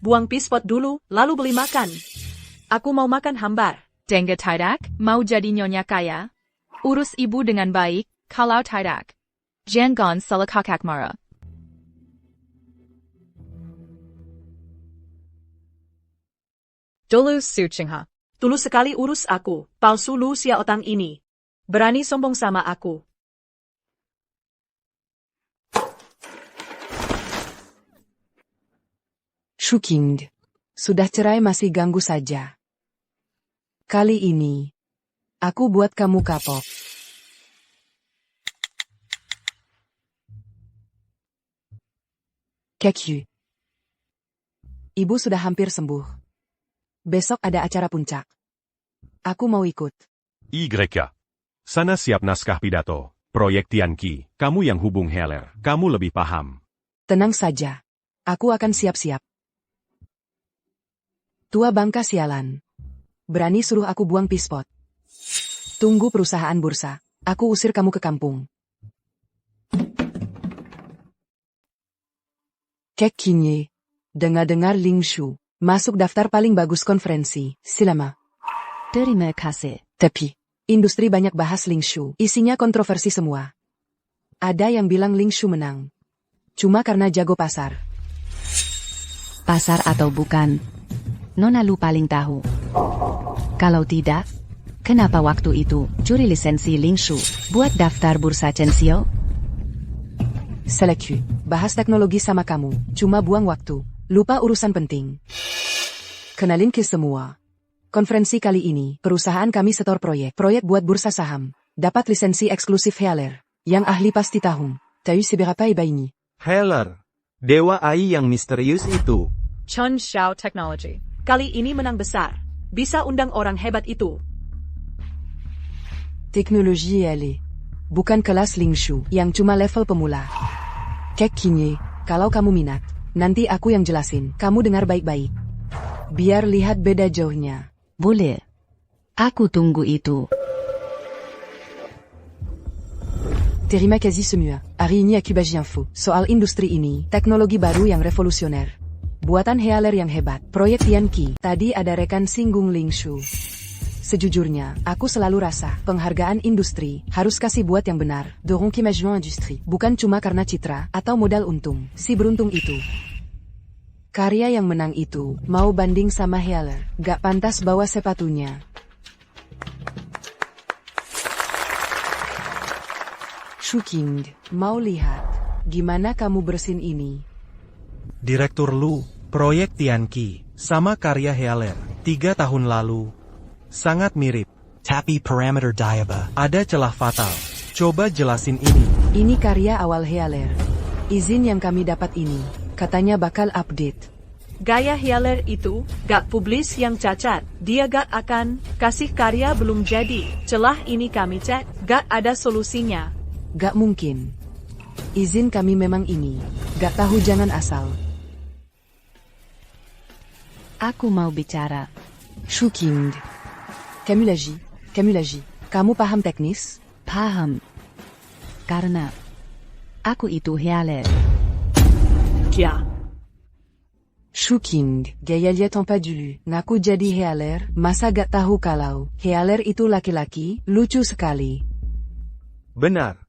Buang pispot dulu, lalu beli makan. Aku mau makan hambar. Dengar tidak? Mau jadi nyonya kaya? Urus ibu dengan baik, kalau tidak. Jangan salah kakak marah. Dulu Suchingha. Tulus sekali urus aku, palsu Lu Xiaotang ini. Berani sombong sama aku. Shuking. Sudah cerai masih ganggu saja. Kali ini, aku buat kamu kapok. Kekyu. Ibu sudah hampir sembuh. Besok ada acara puncak. Aku mau ikut. YK. Sana siap naskah pidato. Proyek Tianqi, kamu yang hubung Heller. Kamu lebih paham. Tenang saja. Aku akan siap-siap. Tua bangka sialan. Berani suruh aku buang pispot. Tunggu perusahaan bursa. Aku usir kamu ke kampung. Kek Kinye. Dengar-dengar Ling Shu. Masuk daftar paling bagus konferensi. Silama. Terima kasih. Tapi, industri banyak bahas Ling Shu. Isinya kontroversi semua. Ada yang bilang Ling Shu menang. Cuma karena jago pasar. Pasar atau bukan? Nona Lu paling tahu. Kalau tidak, kenapa waktu itu curi lisensi Ling Shu buat daftar bursa Chensio? Seleku, bahas teknologi sama kamu, cuma buang waktu. Lupa urusan penting. Kenalin ke semua. Konferensi kali ini, perusahaan kami setor proyek buat bursa saham. Dapat lisensi eksklusif Heller. Yang ahli pasti tahu. Tahu seberapa iba ini? Heller. Dewa AI yang misterius itu. Chun Xiao Technology. Kali ini menang besar. Bisa undang orang hebat itu. Teknologi ele. Bukan kelas Ling Shu yang cuma level pemula. Kek Kinye, kalau kamu minat, nanti aku yang jelasin. Kamu dengar baik-baik. Biar lihat beda jauhnya. Boleh. Aku tunggu itu. Terima kasih semua. Hari ini aku bagi info soal industri ini, teknologi baru yang revolusioner. Buatan Heller yang hebat. Proyek Tianqi. Tadi ada rekan singgung Ling Shu. Sejujurnya, aku selalu rasa, penghargaan industri, harus kasih buat yang benar. Dorong kemajuan industri. Bukan cuma karena citra, atau modal untung. Si beruntung itu. Karya yang menang itu, mau banding sama Heller. Gak pantas bawa sepatunya. Shuking, mau lihat, gimana kamu bersin ini? Direktur Lu, proyek Tianqi, sama karya Heller, 3 tahun lalu. Sangat mirip. Tapi parameter diaba. Ada celah fatal. Coba jelasin ini. Ini karya awal Heller. Izin yang kami dapat ini, katanya bakal update. Gaya Heller itu, gak publis yang cacat. Dia gak akan kasih karya belum jadi. Celah ini kami cek, gak ada solusinya. Gak mungkin. Izin kami memang ini. Gak tahu jangan asal. Aku mau bicara. Shuking. Kamu lagi. Kamu paham teknis? Paham. Karena aku itu Heller. Kia. Shuking, gaya lihat pas dulu. Ngaku jadi Heller, masa gak tahu kalau Heller itu laki-laki, lucu sekali. Benar.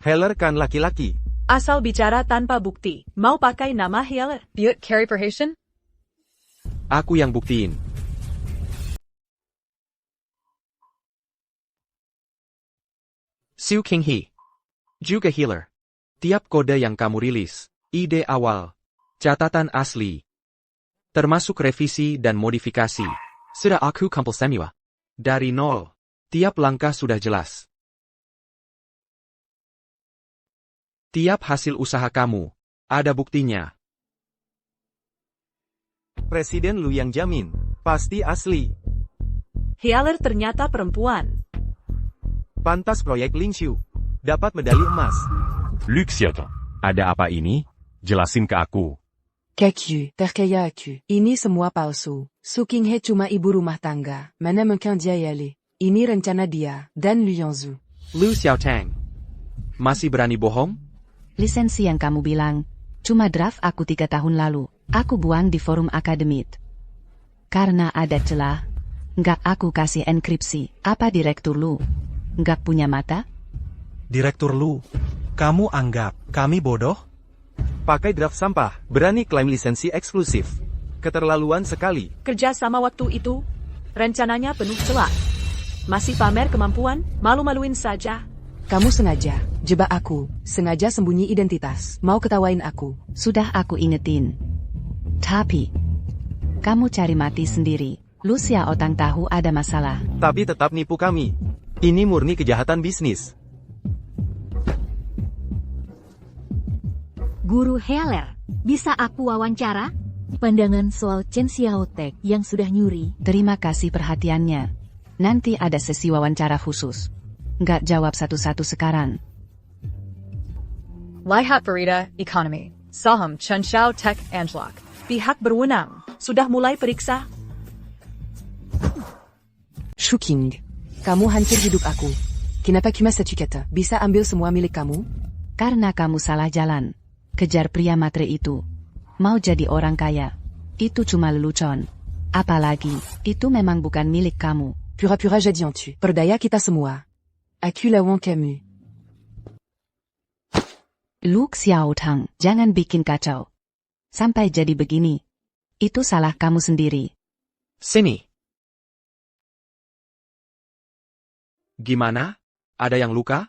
Heller kan laki-laki. Asal bicara tanpa bukti. Mau pakai nama Heller? Butte carry per Haitian? Aku yang buktiin. Su Qinghe. Juga Heller. Tiap kode yang kamu rilis, ide awal, catatan asli, termasuk revisi dan modifikasi, sudah aku kumpul semua. Dari nol, tiap langkah sudah jelas. Tiap hasil usaha kamu, ada buktinya. Presiden Lu yang jamin, pasti asli. Heller ternyata perempuan. Pantas proyek Ling Shu. Dapat medali emas. Lu Xiaotang. Ada apa ini? Jelasin ke aku. Kekyu, percaya aku. Ini semua palsu. Su Qinghe cuma ibu rumah tangga, mana mungkin dia yale. Ini rencana dia, dan Liu Yongzhu. Lu Xiaotang. Masih berani bohong? Lisensi yang kamu bilang, cuma draft aku 3 tahun lalu. Aku buang di forum akademik. Karena ada celah, nggak aku kasih enkripsi. Apa Direktur Lu nggak punya mata? Direktur Lu, kamu anggap kami bodoh? Pakai draft sampah, berani klaim lisensi eksklusif. Keterlaluan sekali. Kerja sama waktu itu, rencananya penuh celah. Masih pamer kemampuan, malu-maluin saja. Kamu sengaja jebak aku, sengaja sembunyi identitas, mau ketawain aku. Sudah aku ingetin. Tapi, kamu cari mati sendiri. Lu Xiao Tang tahu ada masalah. Tapi tetap nipu kami. Ini murni kejahatan bisnis. Guru Healer, bisa aku wawancara? Pandangan soal Chen Xiaotek yang sudah nyuri. Terima kasih perhatiannya. Nanti ada sesi wawancara khusus. Nggak jawab satu-satu sekarang. Lihat Farida, Economy. Saham Chen Xiaotek Angelak. Pihak berwenang, sudah mulai periksa. Su Qing, kamu hancur hidup aku. Kenapa cuma satu kata? Bisa ambil semua milik kamu? Karena kamu salah jalan. Kejar pria matre itu. Mau jadi orang kaya. Itu cuma lelucon. Apalagi, itu memang bukan milik kamu. Pura-pura jadi tu. Perdaya kita semua. Aku lawan kamu. Lu Xiao Tang, jangan bikin kacau. Sampai jadi begini. Itu salah kamu sendiri. Sini. Gimana? Ada yang luka?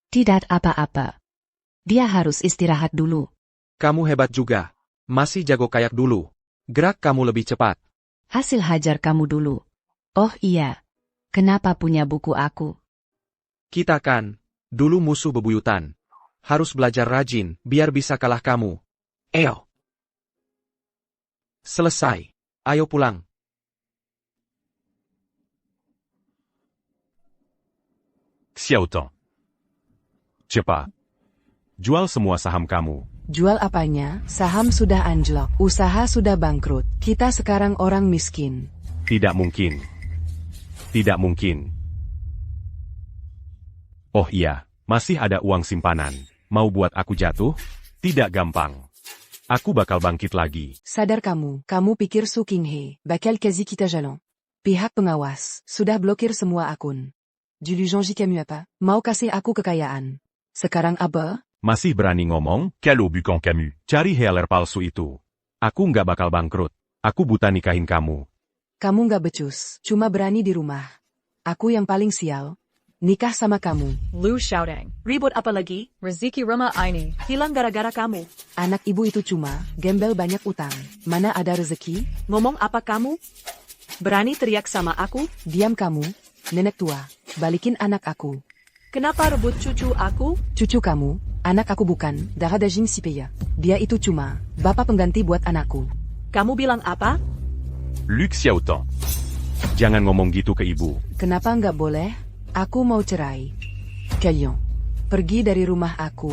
Tidak apa-apa. Dia harus istirahat dulu. Kamu hebat juga. Masih jago kayak dulu. Gerak kamu lebih cepat. Hasil hajar kamu dulu. Oh iya. Kenapa punya buku aku? Kita kan, dulu musuh bebuyutan. Harus belajar rajin, biar bisa kalah kamu. Eyo. Selesai. Ayo pulang. Xiao Tang. Cepat. Jual semua saham kamu. Jual apanya? Saham sudah anjlok, usaha sudah bangkrut. Kita sekarang orang miskin. Tidak mungkin. Tidak mungkin. Oh iya, masih ada uang simpanan. Mau buat aku jatuh? Tidak gampang. Aku bakal bangkit lagi. Sadar kamu pikir Su Qinghe bakal kasih kita jalan. Pihak pengawas sudah blokir semua akun. Julu janji kamu apa? Mau kasih aku kekayaan. Sekarang apa? Masih berani ngomong? Kalau bukan kamu, cari healer palsu itu. Aku nggak bakal bangkrut. Aku buta nikahin kamu. Kamu nggak becus, cuma berani di rumah. Aku yang paling sial. Nikah sama kamu. Lu Xiaotang. Ribut apa lagi? Rezeki rumah ini. Hilang gara-gara kamu. Anak ibu itu cuma gembel banyak utang. Mana ada rezeki? Ngomong apa kamu? Berani teriak sama aku? Diam kamu, nenek tua. Balikin anak aku. Kenapa rebut cucu aku? Cucu kamu, anak aku bukan, darah daging si Peya. Dia itu cuma bapak pengganti buat anakku. Kamu bilang apa? Lu Xiao Tang. Jangan ngomong gitu ke ibu. Kenapa nggak boleh? Aku mau cerai. Kalian pergi dari rumah aku.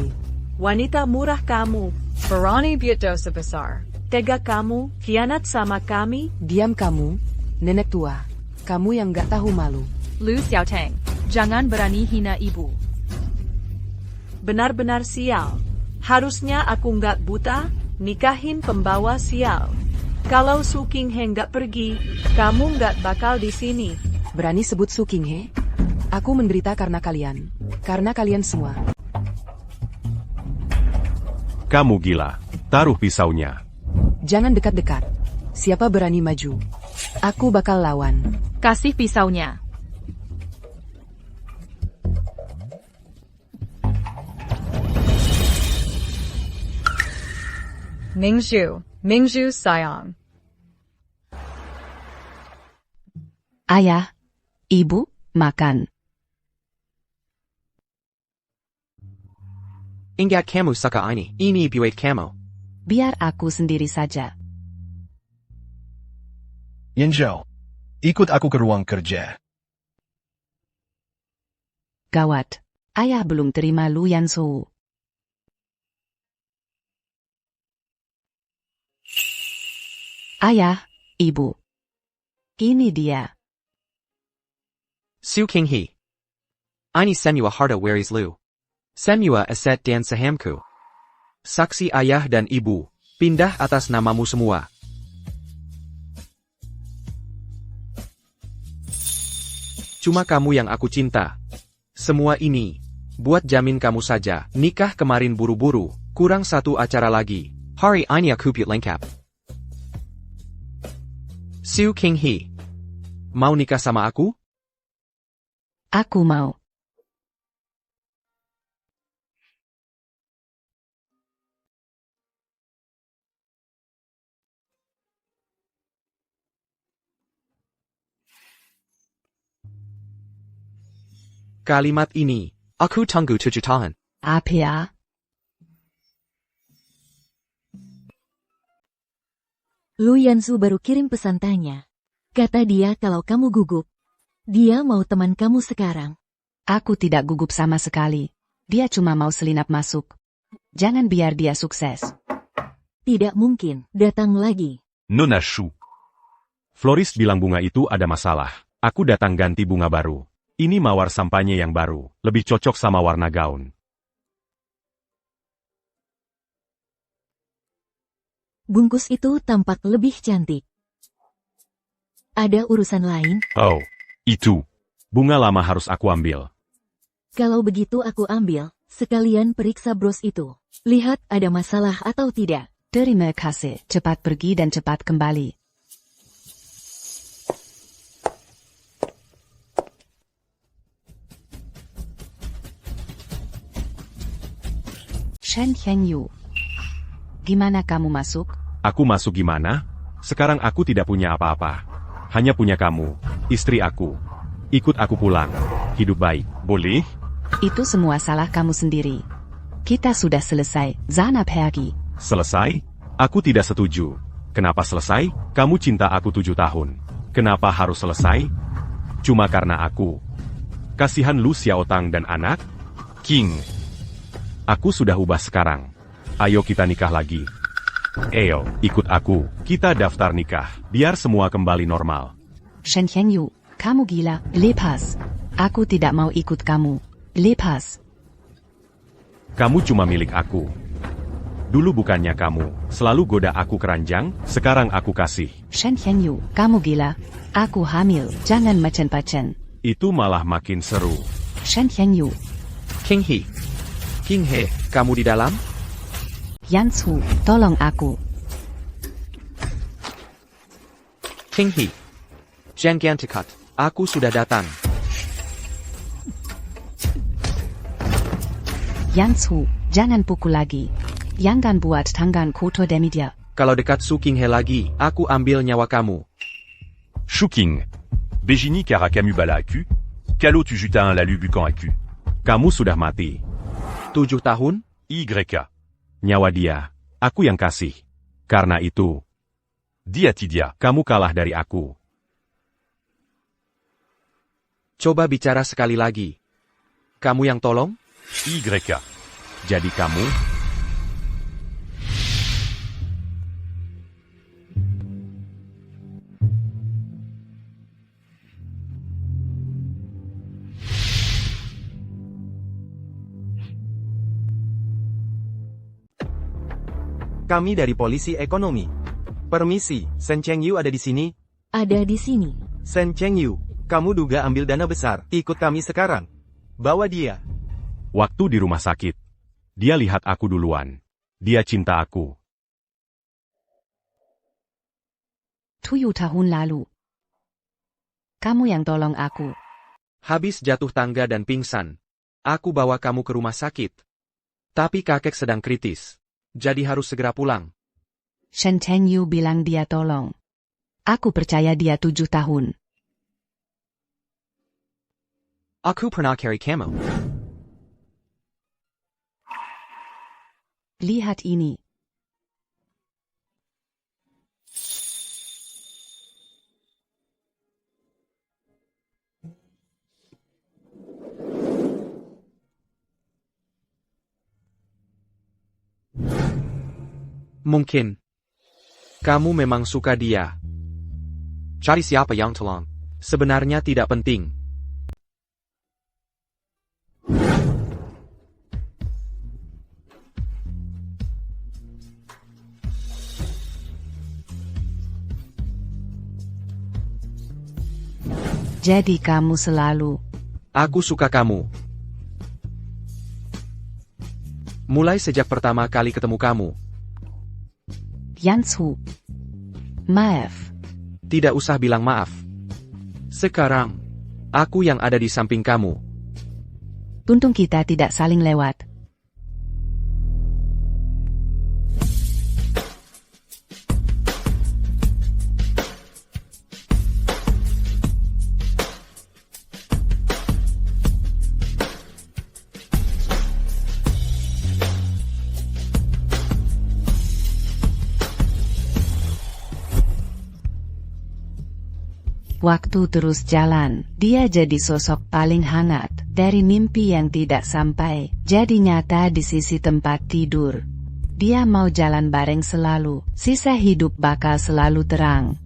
Wanita murah kamu. Berani biat dosa besar. Tega kamu, khianat sama kami. Diam kamu, nenek tua. Kamu yang nggak tahu malu. Lu Xiaotang, jangan berani hina ibu. Benar-benar sial. Harusnya aku nggak buta, nikahin pembawa sial. Kalau Su Qinghe nggak pergi, kamu nggak bakal di sini. Berani sebut Su Qinghe? Aku menderita karena kalian. Karena kalian semua. Kamu gila. Taruh pisaunya. Jangan dekat-dekat. Siapa berani maju? Aku bakal lawan. Kasih pisaunya. Mingzhu sayang. Ayah, ibu, makan. Ingat kamu suka ini buat kamu. Biar aku sendiri saja. Yanzhou, ikut aku ke ruang kerja. Gawat, ayah belum terima Lu Yanzhou. Ayah, Ibu. Ini dia. Su King He. Ini semua harta waris Lu. Semua aset dan sahamku. Saksi ayah dan ibu, pindah atas namamu semua. Cuma kamu yang aku cinta. Semua ini, buat jamin kamu saja. Nikah kemarin buru-buru, kurang satu acara lagi. Hari ini aku lengkap. Su King He. Mau nikah sama aku? Aku mau. Kalimat ini, aku tunggu 7 tahun. Apa ya? Lu Yansu baru kirim pesan tanya. Kata dia kalau kamu gugup. Dia mau teman kamu sekarang. Aku tidak gugup sama sekali. Dia cuma mau selinap masuk. Jangan biar dia sukses. Tidak mungkin, datang lagi. Nona Shu. Floris bilang bunga itu ada masalah. Aku datang ganti bunga baru. Ini mawar sampanye yang baru, lebih cocok sama warna gaun. Bungkus itu tampak lebih cantik. Ada urusan lain? Oh, itu. Bunga lama harus aku ambil. Kalau begitu aku ambil, sekalian periksa bros itu. Lihat ada masalah atau tidak. Terima kasih, cepat pergi dan cepat kembali. Shen Chengyu. Gimana kamu masuk? Aku masuk gimana? Sekarang aku tidak punya apa-apa. Hanya punya kamu, istri aku. Ikut aku pulang. Hidup baik, boleh? Itu semua salah kamu sendiri. Kita sudah selesai, Zana pergi. Selesai? Aku tidak setuju. Kenapa selesai? Kamu cinta aku 7 tahun. Kenapa harus selesai? Cuma karena aku. Kasihan Lu Xiaotang dan anak? King. Aku sudah ubah sekarang. Ayo kita nikah lagi. Ayo, ikut aku. Kita daftar nikah. Biar semua kembali normal. Shen Chengyu, kamu gila. Lepas. Aku tidak mau ikut kamu. Lepas. Kamu cuma milik aku. Dulu bukannya kamu selalu goda aku keranjang, sekarang aku kasih. Shen Chengyu, kamu gila. Aku hamil. Jangan macen-macen. Itu malah makin seru. Shen Chengyu. King He. King He, kamu di dalam? Yansu, tolong aku. King He. Jangan dekat. Aku sudah datang. Yansu, jangan pukul lagi. Jangan buat tangan kotor demi dia. Kalau dekat Su King He lagi, aku ambil nyawa kamu. Shuking. Bégini car à Camus bala à cul. Calo tu juta un lalu bucan à cul. Kamu sudah mati. 7 tahun? YK. Nyawa dia, aku yang kasih. Karena itu, Diatidia. kamu kalah dari aku. Coba bicara sekali lagi. Kamu yang tolong? YK. Jadi kamu? Kami dari polisi ekonomi. Permisi, Shen Chengyu ada di sini? Ada di sini. Shen Chengyu, kamu duga ambil dana besar. Ikut kami sekarang. Bawa dia. Waktu di rumah sakit. Dia lihat aku duluan. Dia cinta aku. 7 tahun lalu. Kamu yang tolong aku. Habis jatuh tangga dan pingsan. Aku bawa kamu ke rumah sakit. Tapi kakek sedang kritis. Jadi harus segera pulang. Shen Chengyu bilang dia tolong. Aku percaya dia 7 tahun. Aku pernah carry kamu. Lihat ini. Mungkin. Kamu memang suka dia. Cari siapa yang tolong. Sebenarnya tidak penting. Jadi kamu selalu. Aku suka kamu. Mulai sejak pertama kali ketemu kamu. Yansu. Maaf. Tidak usah bilang maaf. Sekarang, aku yang ada di samping kamu. Untung kita tidak saling lewat. Waktu terus jalan, dia jadi sosok paling hangat, dari mimpi yang tidak sampai, jadi nyata di sisi tempat tidur. Dia mau jalan bareng selalu, sisa hidup bakal selalu terang.